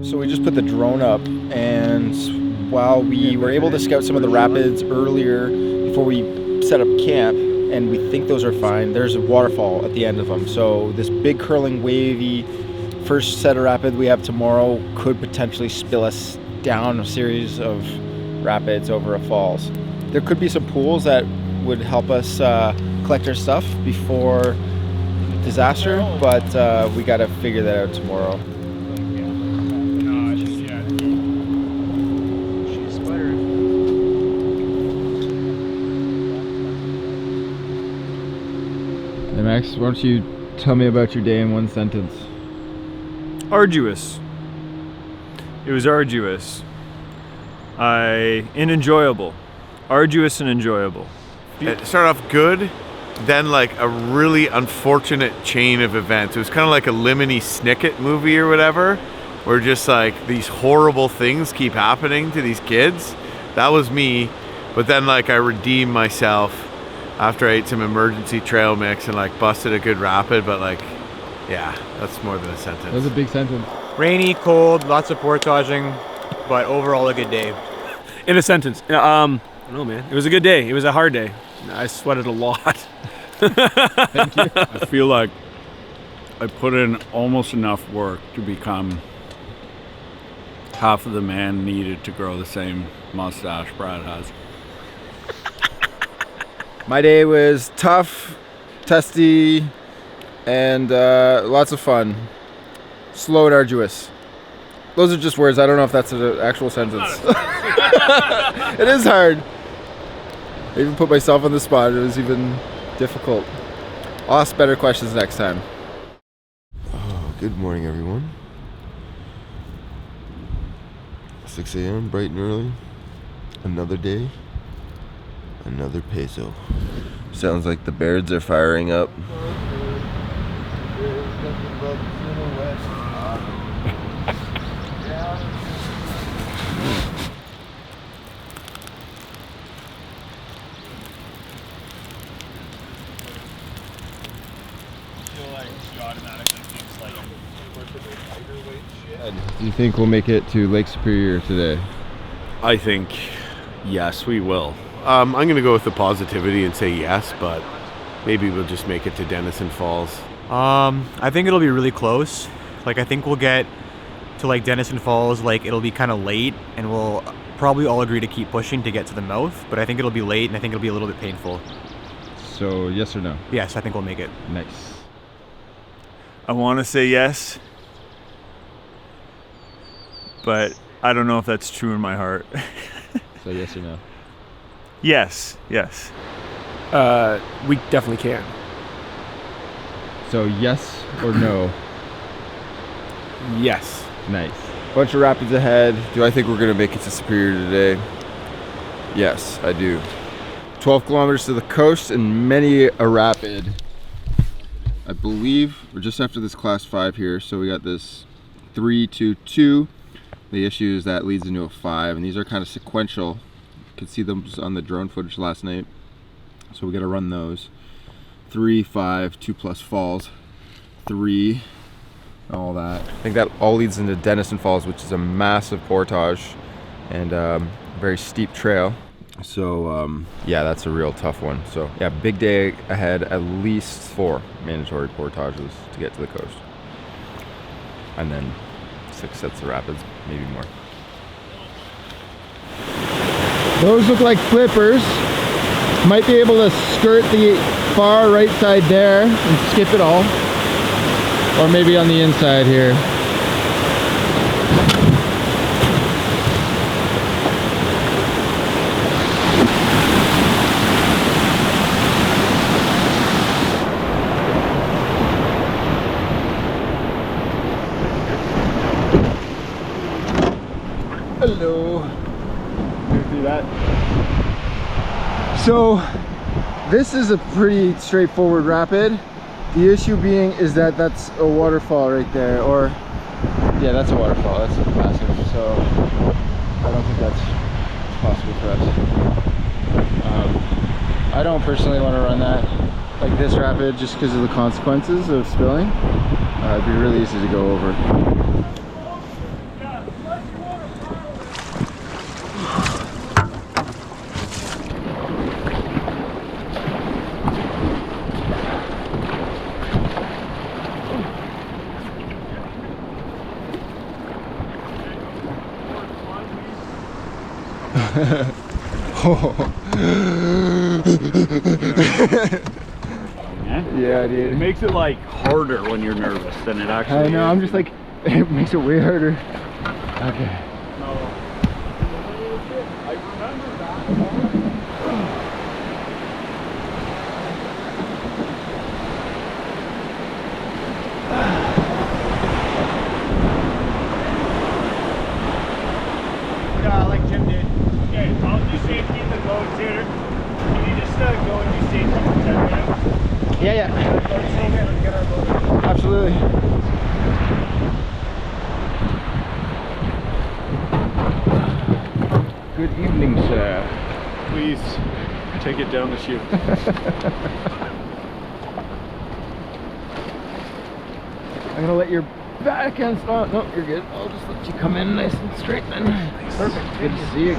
So we just put the drone up, and while we were able to scout some of the rapids earlier before we set up camp, and we think those are fine, there's a waterfall at the end of them. So this big curling wavy first set of rapid we have tomorrow could potentially spill us down a series of rapids over a falls. There could be some pools that would help us collect our stuff before disaster, but we gotta figure that out tomorrow. Hey Max, why don't you tell me about your day in one sentence? Arduous. It was arduous. And enjoyable. Arduous and enjoyable. It started off good, then like a really unfortunate chain of events. It was kind of like a Lemony Snicket movie or whatever, where just like these horrible things keep happening to these kids. That was me, but then like I redeemed myself after I ate some emergency trail mix and like busted a good rapid, but like, yeah, that's more than a sentence. That was a big sentence. Rainy, cold, lots of portaging, but overall a good day. In a sentence. I don't know, man. It was a good day. It was a hard day. I sweated a lot. Thank you. I feel like I put in almost enough work to become half of the man needed to grow the same mustache Brad has. My day was tough, testy, and lots of fun. Slow and arduous. Those are just words. I don't know if that's an actual sentence. It is hard. I even put myself on the spot. It was even difficult. I'll ask better questions next time. Oh, good morning, everyone. 6 a.m., bright and early. Another day, another peso. Sounds like the birds are firing up. Do you think we'll make it to Lake Superior today? I think, yes, we will. I'm going to go with the positivity and say yes, but maybe we'll just make it to Dennison Falls. I think it'll be really close. Like I think we'll get to like Dennison Falls, like it'll be kind of late and we'll probably all agree to keep pushing to get to the mouth, but I think it'll be late and I think it'll be a little bit painful. So yes or no? Yes, I think we'll make it. Nice. I want to say yes, but I don't know if that's true in my heart. So yes or no? Yes. We definitely can. So yes or no? Yes. Nice. Bunch of rapids ahead. Do I think we're gonna make it to Superior today? Yes, I do. 12 kilometers to the coast and many a rapid. I believe we're just after this class 5 here, so we got this 3-2-2. The issue is that leads into a 5, and these are kind of sequential. You could see them on the drone footage last night, so we got to run those. 3, 5, 2 plus falls, 3, all that. I think that all leads into Dennison Falls, which is a massive portage and very steep trail. So yeah, that's a real tough one. So yeah, big day ahead, at least 4 mandatory portages to get to the coast. And then 6 sets of rapids, maybe more. Those look like flippers. Might be able to skirt the far right side there and skip it all. Or maybe on the inside here. Hello. You see that? So this is a pretty straightforward rapid. The issue being is that that's a waterfall right there, or yeah, that's a waterfall. That's massive. So I don't think that's possible for us. I don't personally want to run that like this rapid just because of the consequences of spilling. It'd be really easy to go over. Yeah, dude. It makes it like harder when you're nervous than it actually I know, is. I'm just like, it makes it way harder. Okay. I remember that. Like Jim did. Okay, I'll do safety in the boat here. Can you just go and do safety for 10 minutes? Yeah. Absolutely. Good evening, sir. Please take it down the chute. I'm gonna let your back end stop. No, you're good. I'll just let you come in nice and straight then. Perfect. Good to see you.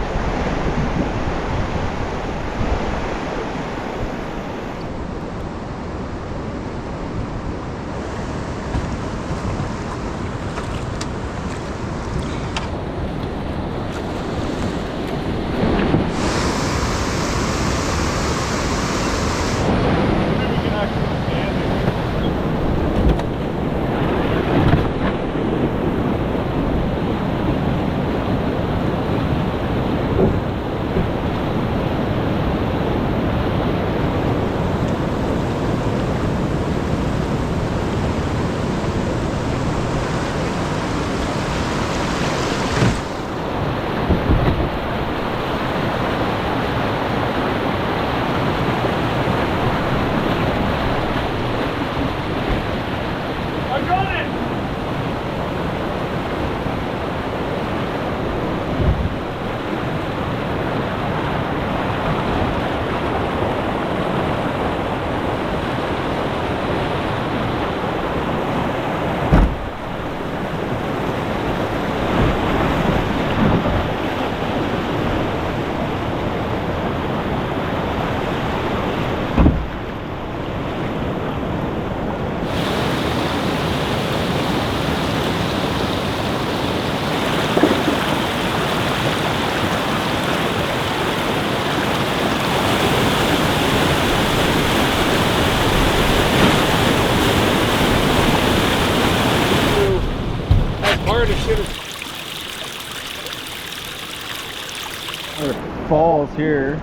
Falls here.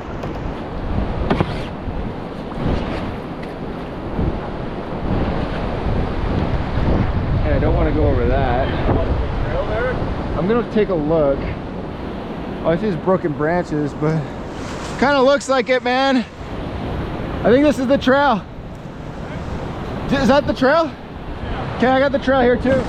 Yeah, I don't want to go over that. I'm gonna take a look. All I see is broken branches, but kind of looks like it, man. I think this is the trail. Is that the trail? Okay, I got the trail here too.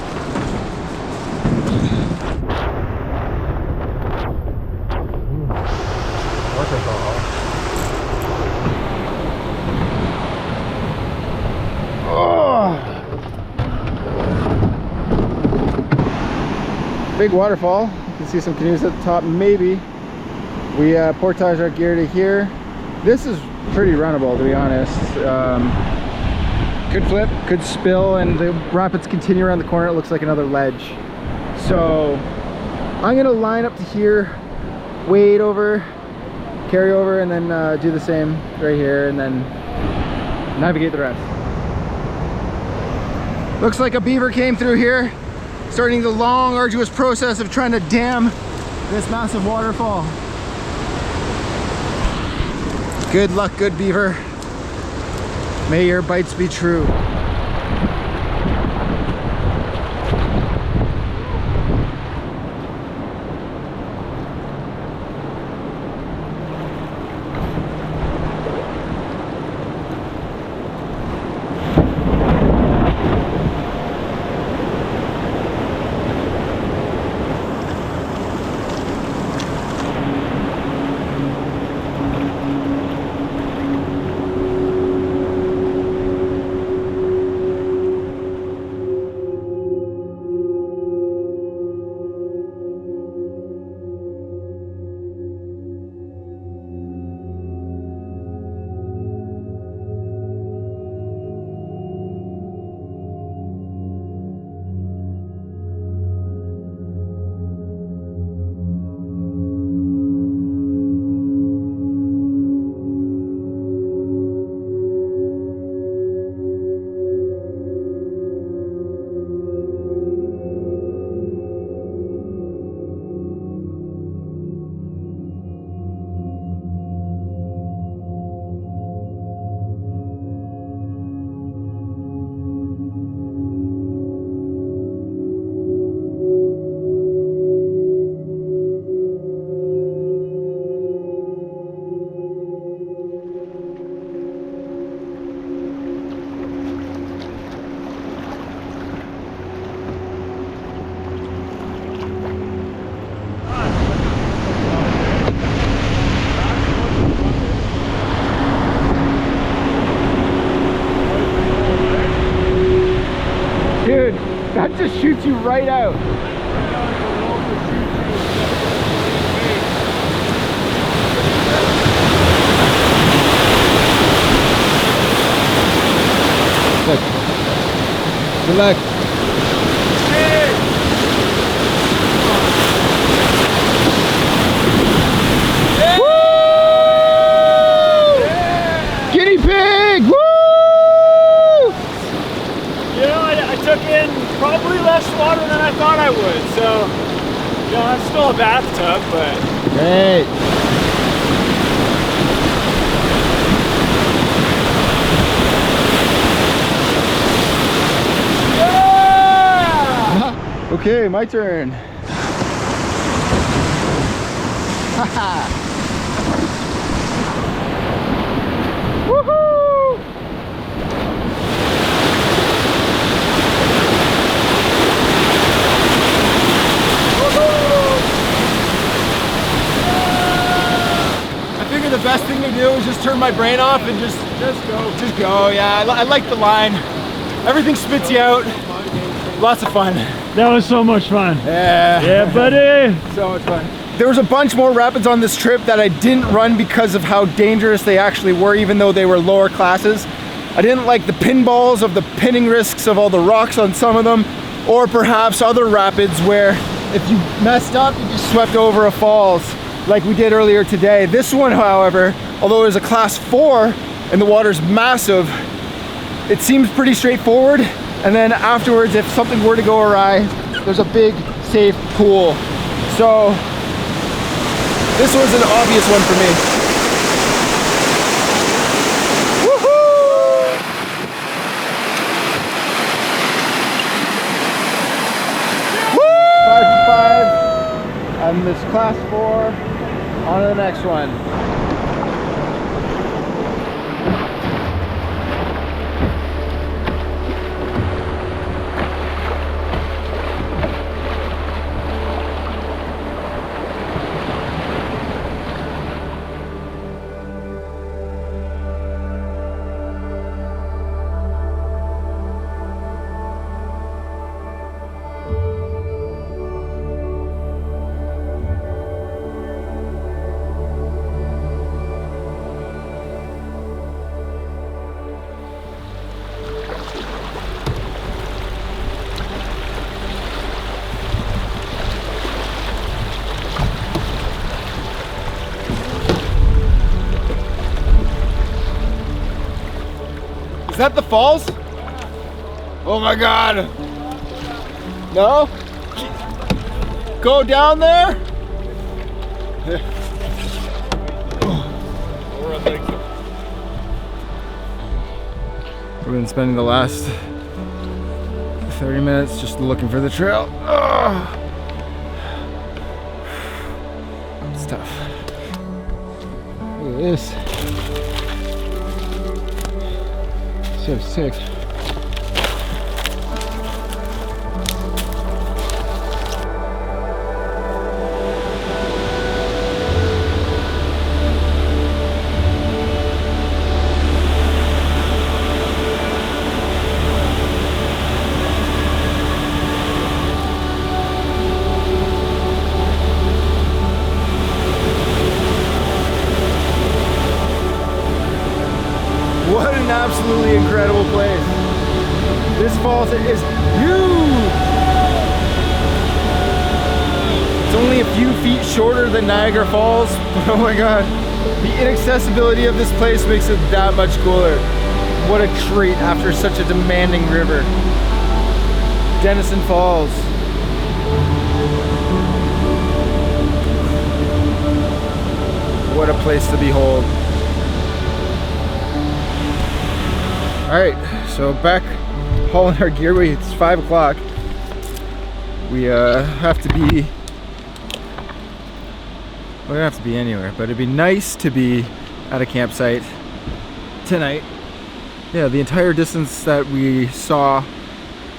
Big waterfall. You can see some canoes at the top. Maybe we portage our gear to here. This is pretty runnable, to be honest. Could flip, could spill, and the rapids continue around the corner. It looks like another ledge. So I'm gonna line up to here, wade over, carry over, and then do the same right here, and then navigate the rest. Looks like a beaver came through here, starting the long, arduous process of trying to dam this massive waterfall. Good luck, good beaver. May your bites be true. just shoots you right out. Good luck. Guinea pig! Woo! You know, I took in probably less water than I thought I would, so, you know, it's still a bathtub, but... Great. Yeah! Okay, my turn. Haha! Woohoo! I figured the best thing to do is just turn my brain off and just go. Just go, yeah. I like the line. Everything spits you out. Lots of fun. That was so much fun. Yeah. Yeah, buddy. So much fun. There was a bunch more rapids on this trip that I didn't run because of how dangerous they actually were, even though they were lower classes. I didn't like the pinballs of the pinning risks of all the rocks on some of them, or perhaps other rapids where if you messed up, you just swept over a falls like we did earlier today. This one, however, although it was a class 4 and the water's massive, it seems pretty straightforward. And then afterwards, if something were to go awry, there's a big, safe pool. So this was an obvious one for me. Woohoo! 5 for 5. I'm this class 4. On to the next one. Is that the falls? Oh my God. No? Go down there? We've been spending the last 30 minutes just looking for the trail. It's tough. Look at this. So sick. What an absolutely incredible place. This falls is huge. It's only a few feet shorter than Niagara Falls, but oh my God, the inaccessibility of this place makes it that much cooler. What a treat after such a demanding river. Dennison Falls. What a place to behold. All right, so back hauling our gear. It's 5 o'clock. We have to be, we don't have to be anywhere, but it'd be nice to be at a campsite tonight. Yeah, the entire distance that we saw,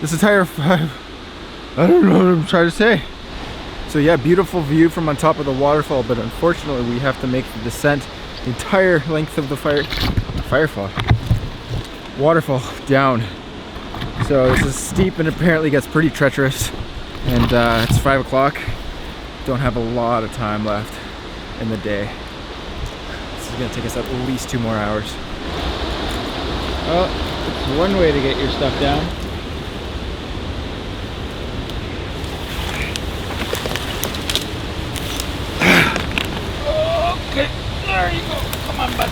this entire 5, I don't know what I'm trying to say. So yeah, beautiful view from on top of the waterfall, but unfortunately we have to make the descent the entire length of the waterfall down. So this is steep and apparently gets pretty treacherous. And it's 5 o'clock. Don't have a lot of time left in the day. This is gonna take us at least 2 more hours. Well, it's one way to get your stuff down. Okay, there you go. Come on, bud.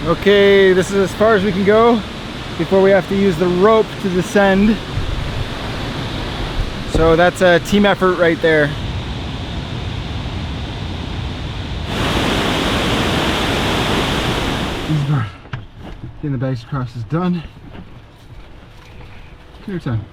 Okay, this is as far as we can go before we have to use the rope to descend. So that's a team effort right there. Easy part. Getting the bags across is done. Clear time.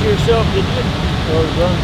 Yourself, did you? Oh, done.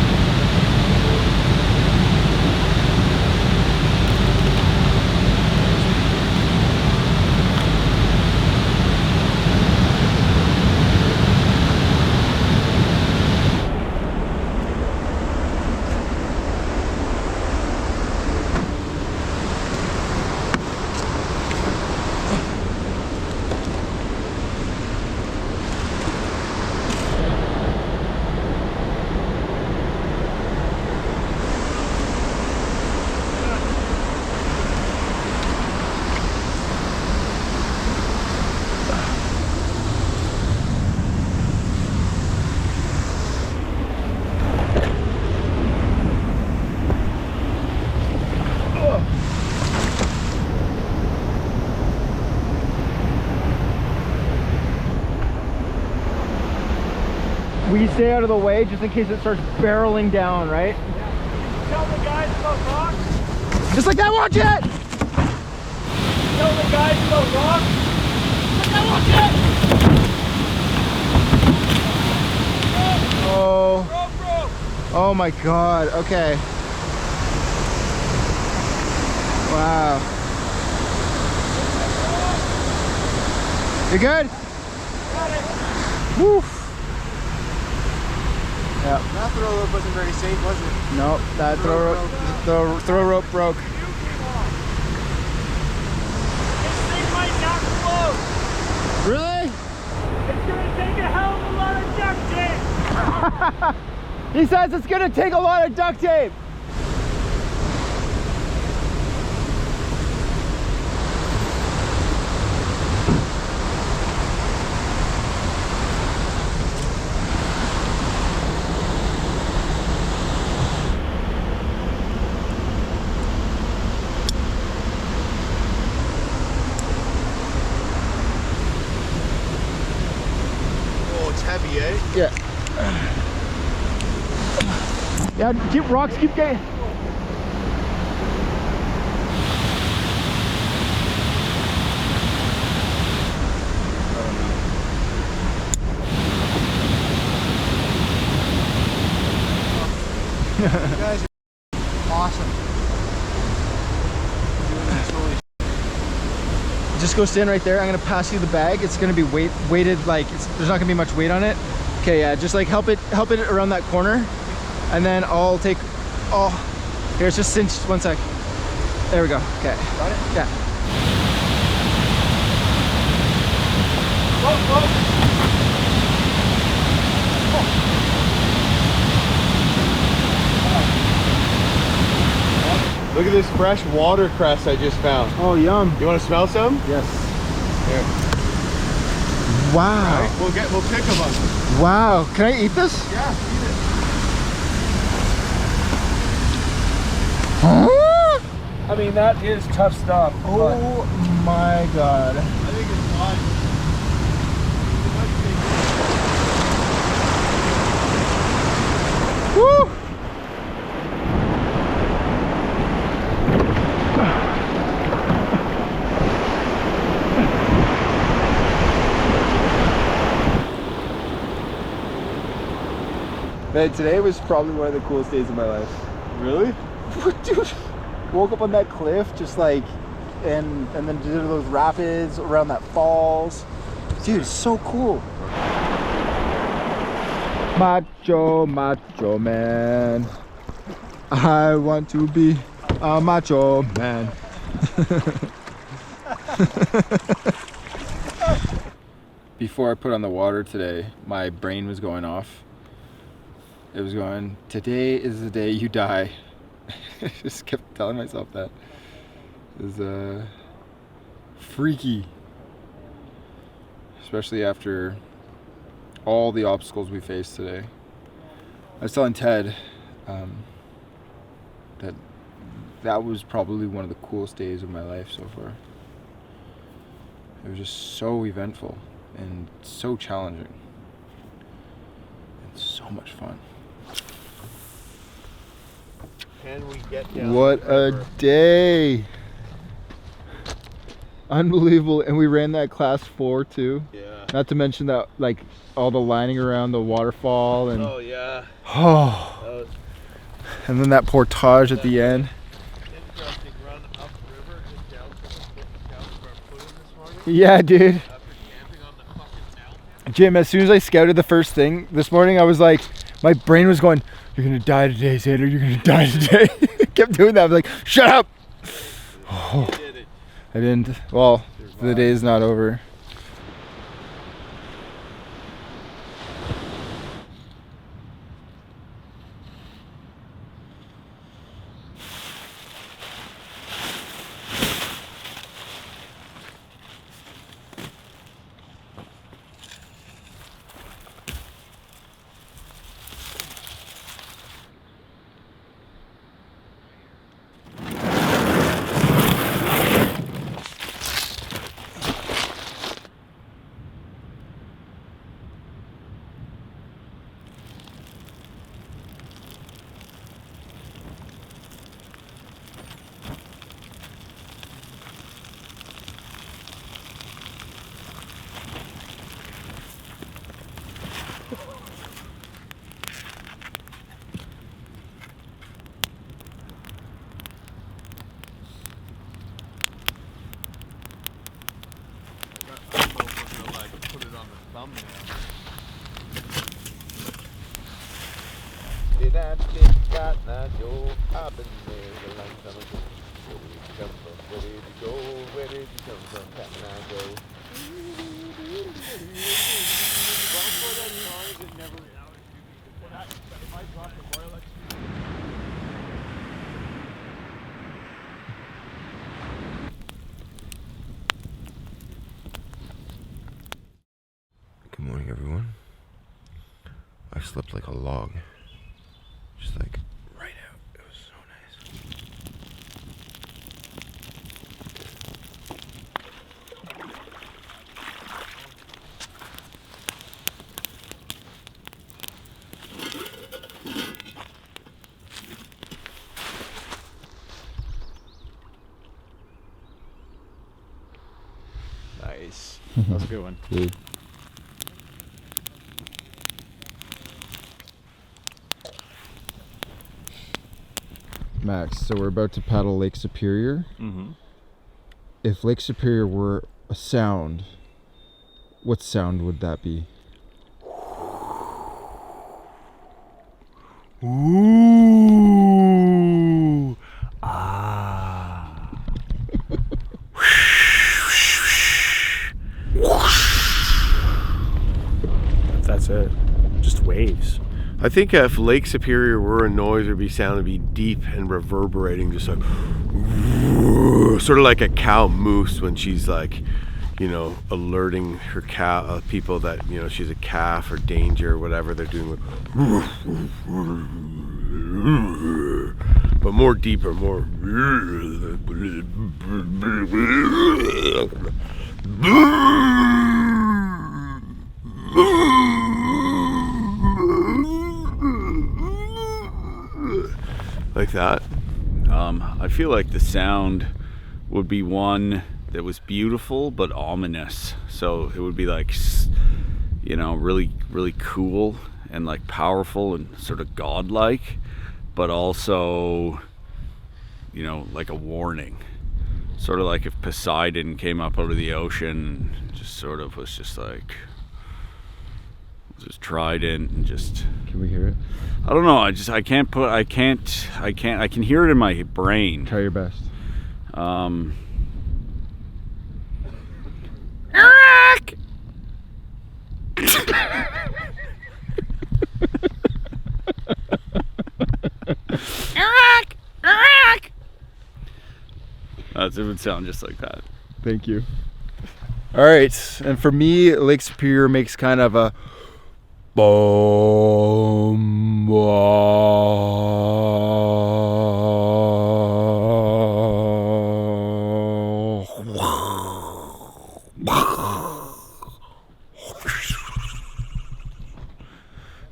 We stay out of the way just in case it starts barreling down, right? Yeah. Tell the guys about rocks. Just like that, watch it! Tell the guys about rocks. Just like that, watch it! Oh. Oh my god, okay. Wow. You good? Got it. Woo. Yeah. That throw rope wasn't very safe, was it? No, that throw rope broke. He says it's gonna take a lot of duct tape. Heavy, eh? Yeah. Yeah, keep rocks, keep getting. You guys are awesome. Just go stand right there. I'm gonna pass you the bag. It's gonna be weighted like there's not gonna be much weight on it. Okay, yeah, just like help it around that corner, and then I'll take. Oh, here, it's just cinched. 1 sec. There we go. Okay. Got it. Yeah. Look at this fresh watercress I just found. Oh, yum. You want to smell some? Yes. Here. Wow. Right, we'll pick them up. Wow. Can I eat this? Yeah, eat it. Huh? I mean, that is tough stuff. Oh my god. I think it's fine. Woo! Man, today was probably one of the coolest days of my life. Really? Dude, woke up on that cliff, just like, and then did those rapids around that falls. Dude, it's so cool. Macho man. I want to be a macho man. Before I put on the water today, my brain was going off. It was going, today is the day you die. I just kept telling myself that. It was freaky. Especially after all the obstacles we faced today. I was telling Ted that was probably one of the coolest days of my life so far. It was just so eventful and so challenging. And so much fun. Can we get down? What a day! Unbelievable, and we ran that class 4 too. Yeah. Not to mention that, like, all the lining around the waterfall and Oh yeah. oh, and then that portage at the end. Interesting run upriver, just down to our footing this morning. Yeah, dude. After camping on the fucking mountain. Jim, as soon as I scouted the first thing this morning, I was like, my brain was going, "You're gonna die today, Xander. You're gonna die today." I kept doing that. I was like, "Shut up." Oh, You did it. I didn't. Well, the day is not over. Put it on the thumbnail. Did I think that not Joe? I've been there a long time ago. Where did you come from? Where did you go? Where did you come from? Can I go? I slept like a log. Just like right out. It was so Nice. That was a good one. Dude. Max, so we're about to paddle Lake Superior. Mm-hmm. If Lake Superior were a sound, what sound would that be? Ooh. Ah. That's it. Just waves. I think if Lake Superior were a noise, it would be sound, it'd be deep and reverberating, just like sort of like a cow moose when she's like, you know, alerting her cow people that, you know, she's a calf or danger or whatever they're doing. But more deeper, more. Like that. I feel like the sound would be one that was beautiful but ominous. So it would be like, you know, really, really cool and like powerful and sort of godlike, but also, you know, like a warning. Sort of like if Poseidon came up out of the ocean, just sort of was just like, just trident and just. Can we hear it? I don't know. I can hear it in my brain. Try your best. Eric! Eric! Eric! It would sound just like that. Thank you. All right, and for me, Lake Superior makes kind of a boom.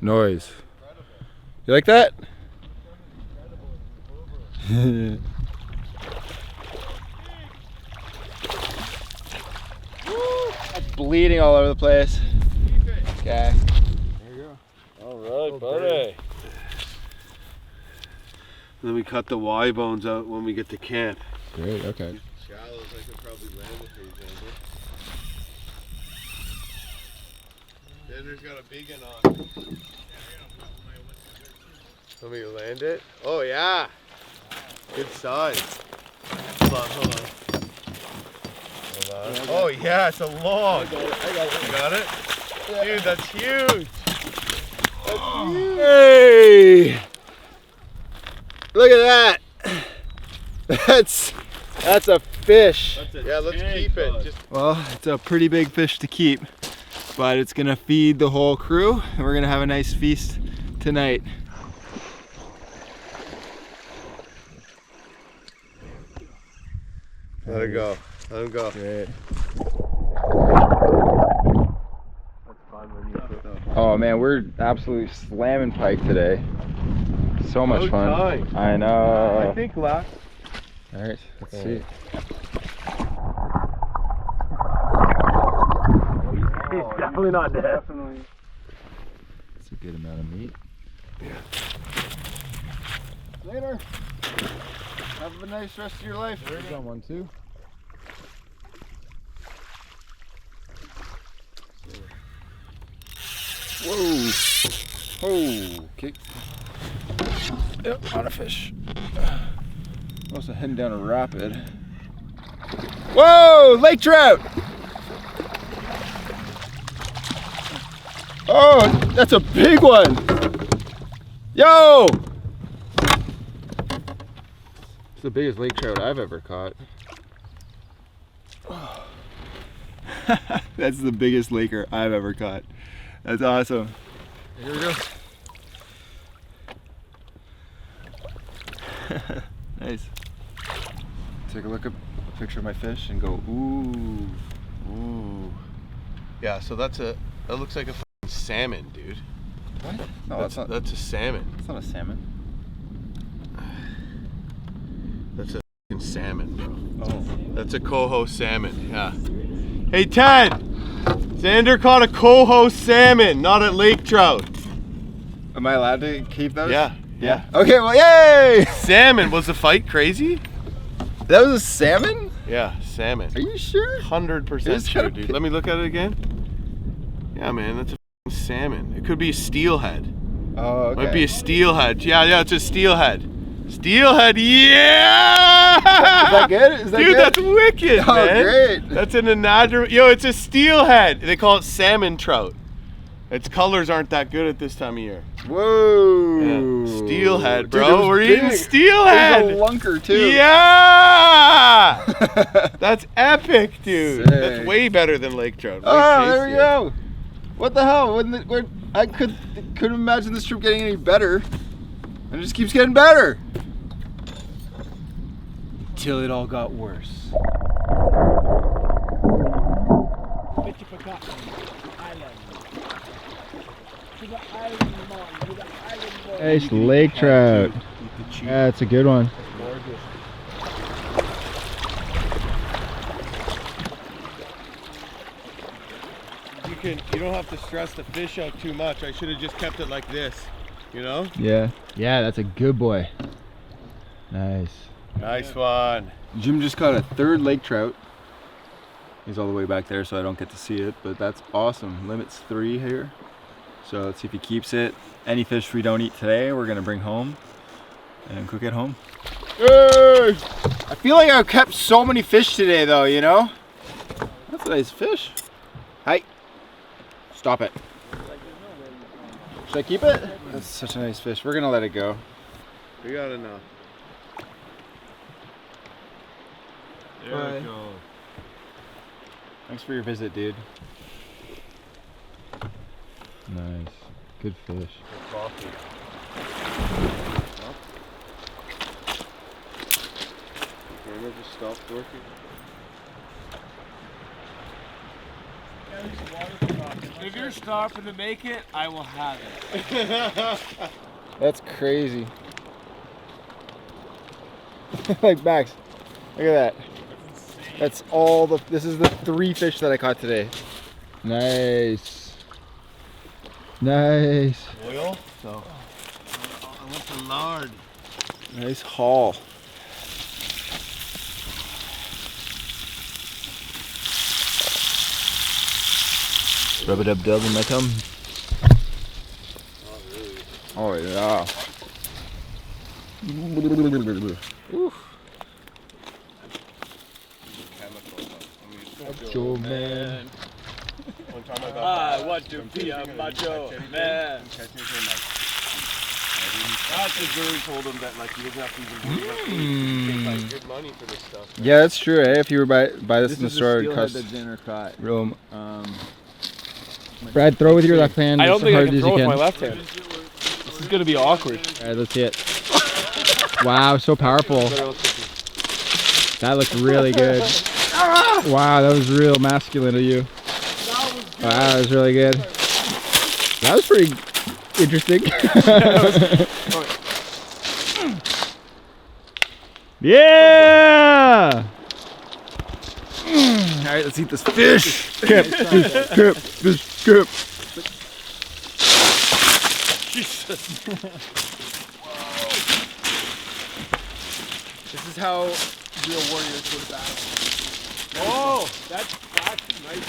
Noise. You like that? That's bleeding all over the place. Okay. There you go. All right, buddy. Then we cut the Y bones out when we get to camp. Great, okay. Shallows, I could probably land with these, Andrew. Andrew's got a big one on. Want me to land it? Oh yeah! Good size. Hold on. Oh yeah, it's a log. I got it. You got it? Yeah. Dude, that's huge. That's huge. Hey! Look at that! That's a fish. Yeah, let's keep it. Just Well, it's a pretty big fish to keep, but it's gonna feed the whole crew, and we're gonna have a nice feast tonight. let it go. Let him go. Great. Oh man, we're absolutely slamming pike today. So much fun. Time. I know. I think last. All right, let's see. He's definitely not dead. Definitely. That's a good amount of meat. Yeah. Later. Have a nice rest of your life. There's on one too. Whoa. Oh, okay. Yep, on a fish. Also heading down a rapid. Whoa, lake trout! Oh, that's a big one! Yo! It's the biggest lake trout I've ever caught. That's the biggest laker I've ever caught. That's awesome. Here we go. Nice. Take a look at a picture of my fish and go, ooh. Ooh. Yeah, so that looks like a fucking salmon, dude. What? No, that's a salmon. It's not a salmon. That's a fucking salmon, bro. Oh. That's a coho salmon, yeah. Hey Ted! Xander caught a coho salmon, not a lake trout. Am I allowed to keep those? Yeah. Okay, well, yay! Salmon, was the fight crazy? That was a salmon? Yeah, salmon. Are you sure? 100% sure, dude. Let me look at it again. Yeah, man, that's a f***ing salmon. It could be a steelhead. Oh, okay. Might be a steelhead. Yeah, it's a steelhead. Steelhead, yeah! Is that good? Is that Dude, good? that's wicked, Oh, man. great. That's an anadromous. Yo, it's a steelhead. They call it salmon trout. Its colors aren't that good at this time of year. Whoa. Yeah. Steelhead, Dude, bro. We're eating steelhead. There's a lunker, too. Yeah! That's epic, dude. Sick. That's way better than lake trout. Way Oh, there we tastier. go. What the hell? I couldn't imagine this trip getting any better. And it just keeps getting better. Until it all got worse. Nice lake trout. Yeah, it's a good one. You don't have to stress the fish out too much. I should have just kept it like this, you know? Yeah, that's a good boy. Nice. Nice one. Jim just caught a third lake trout. He's all the way back there, so I don't get to see it, but that's awesome. Limit's 3 here. So let's see if he keeps it. Any fish we don't eat today, we're gonna bring home and cook at home. Hey! I feel like I've kept so many fish today though, you know? That's a nice fish. Hi. Stop it. Should I keep it? That's such a nice fish. We're gonna let it go. We got enough. There we go. Thanks for your visit, dude. Nice. Good fish. Coffee. The camera just stopped working. If you're stopping to make it, I will have it. That's crazy. Like Max, look at that. That's all this is the 3 fish that I caught today. Nice. Nice. Oil? So. I want the lard. Nice haul. Rub-a-dub-dub in my tum. Oh yeah. Oof. Macho man. One time I got I want to be a macho man. That's the jury told him that like he doesn't have to even take like good money for this stuff. Right? Yeah, that's true. Eh? If you were buy this in the store, it costs real. Brad, throw with your left hand. I don't as think I hard can as throw you with can. my left hand. This is gonna be awkward. All right, let's see it. Wow, so powerful. That looked really good. Wow, that was real masculine of you. Wow, that was really good. That was pretty interesting. Yeah! All right, let's eat this fish. Kip, fish, kip. Jesus. This is how real warriors go to battle. Oh, that's nice.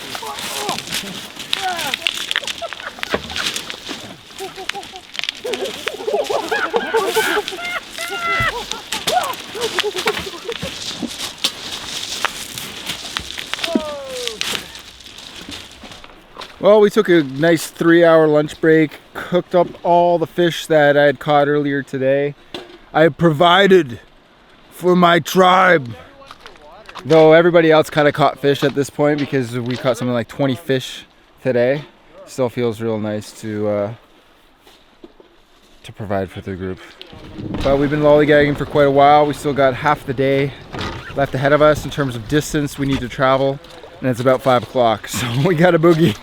Well, we took a nice 3-hour lunch break, cooked up all the fish that I had caught earlier today. I provided for my tribe. Though everybody else kind of caught fish at this point because we caught something like 20 fish today. Still feels real nice to to provide for the group. But we've been lollygagging for quite a while. We still got half the day left ahead of us in terms of distance we need to travel, and it's about 5 o'clock, so we got a boogie.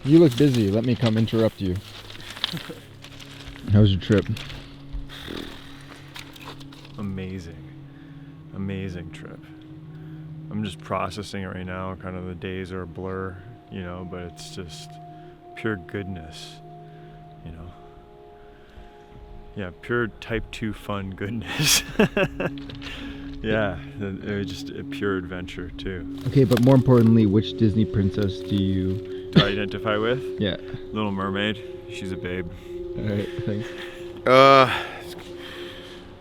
You look busy. Let me come interrupt you. How was your trip? Amazing. Amazing trip. I'm just processing it right now. Kind of the days are a blur, you know, but it's just pure goodness, you know. Yeah, pure type 2 fun goodness. Yeah, it was just a pure adventure too. Okay, but more importantly, which Disney princess do you identify with? Yeah. Little Mermaid. She's a babe. Alright, thanks.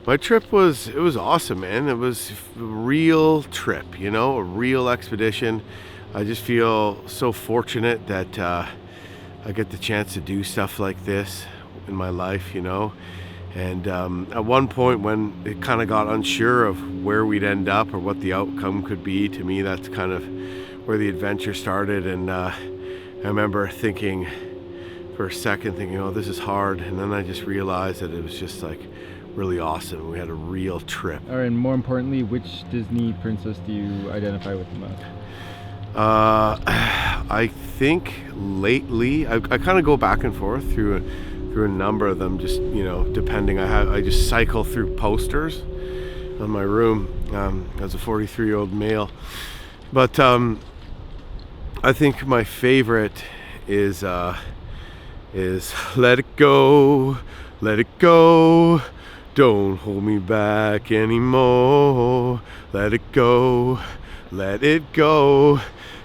My trip was awesome, man. It was a real trip, you know, a real expedition. I just feel so fortunate that I get the chance to do stuff like this in my life, you know. And at one point when it kind of got unsure of where we'd end up or what the outcome could be, to me that's kind of where the adventure started. And I remember thinking for a second, oh, this is hard. And then I just realized that it was just like really awesome. We had a real trip. All right, and more importantly, which Disney princess do you identify with the most? I think lately, I kind of go back and forth through a number of them, just, you know, depending. I just cycle through posters on my room as a 43-year-old male. But I think my favorite is Let It Go, Let It Go, don't hold me back anymore. Let it go, let it go,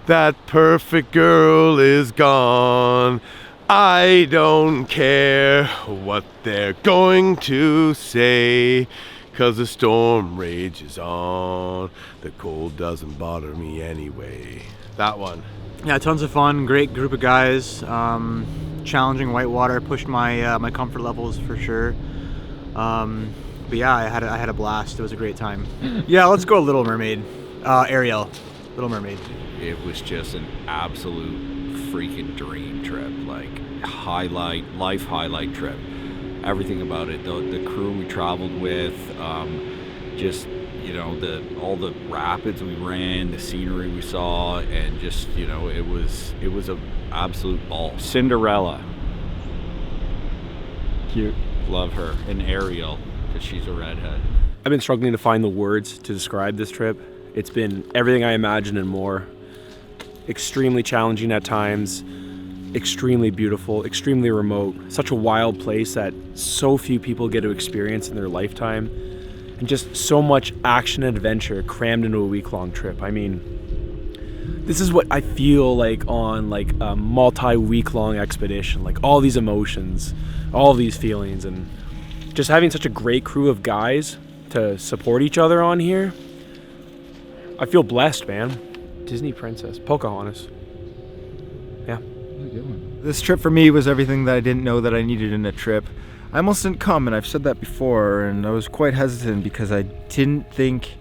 that perfect girl is gone. I don't care what they're going to say, 'cause the storm rages on. The cold doesn't bother me anyway. That one. Yeah, tons of fun. Great group of guys. Challenging whitewater, pushed my my comfort levels for sure. But yeah, I had a blast. It was a great time. Yeah, let's go Little Mermaid. Ariel, Little Mermaid. It was just an absolute freaking dream trip, like life highlight trip. Everything about it, the crew we traveled with, just, you know, all the rapids we ran, the scenery we saw, and just, you know, it was a absolute ball. Cinderella, cute, love her, and Ariel, because she's a redhead. I've been struggling to find the words to describe this trip. It's been everything I imagined and more. Extremely challenging at times, extremely beautiful, extremely remote. Such a wild place that so few people get to experience in their lifetime. And just so much action and adventure crammed into a week-long trip. I mean, this is what I feel like on like a multi-week-long expedition. Like all these emotions, all these feelings, and just having such a great crew of guys to support each other on here. I feel blessed, man. Disney princess, Pocahontas. Yeah. This trip for me was everything that I didn't know that I needed in a trip. I almost didn't come, and I've said that before, and I was quite hesitant because I didn't think,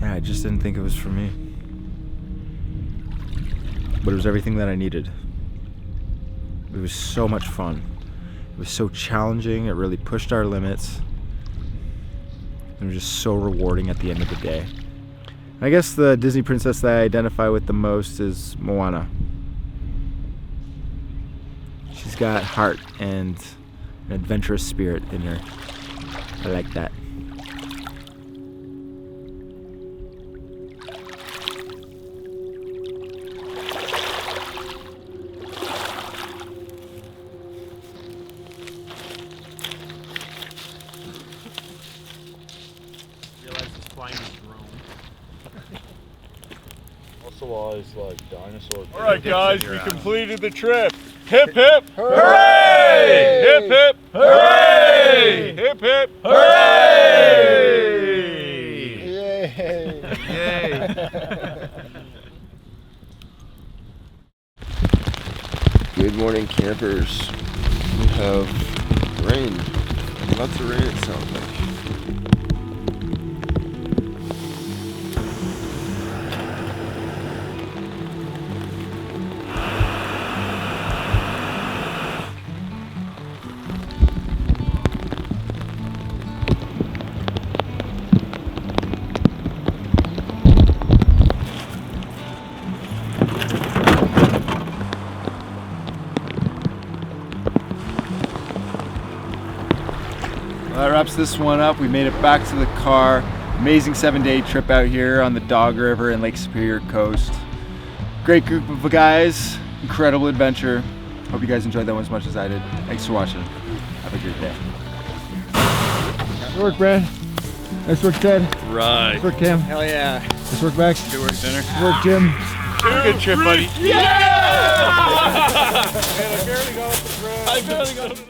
I just didn't think it was for me. But it was everything that I needed. It was so much fun. It was so challenging, it really pushed our limits. It was just so rewarding at the end of the day. I guess the Disney princess that I identify with the most is Moana. She's got heart and an adventurous spirit in her. I like that. fossilized like dinosaur. All right, guys, we completed the trip. Hip hip hooray! Hip hip hooray! Hip hip hooray! Yay! Good morning, campers. We have rain. Lots of rain, it sounds like. Well, that wraps this one up. We made it back to the car. Amazing 7-day trip out here on the Dog River and Lake Superior coast. Great group of guys, incredible adventure. Hope you guys enjoyed that one as much as I did. Thanks for watching. Have a great day. Good work, Brad. Nice work, Ted. Right. Nice work, Cam. Hell yeah. Nice work, Bex. Good work, Center. Good work, Jim. Good trip, buddy. Yeah! Man, I barely got off the ground.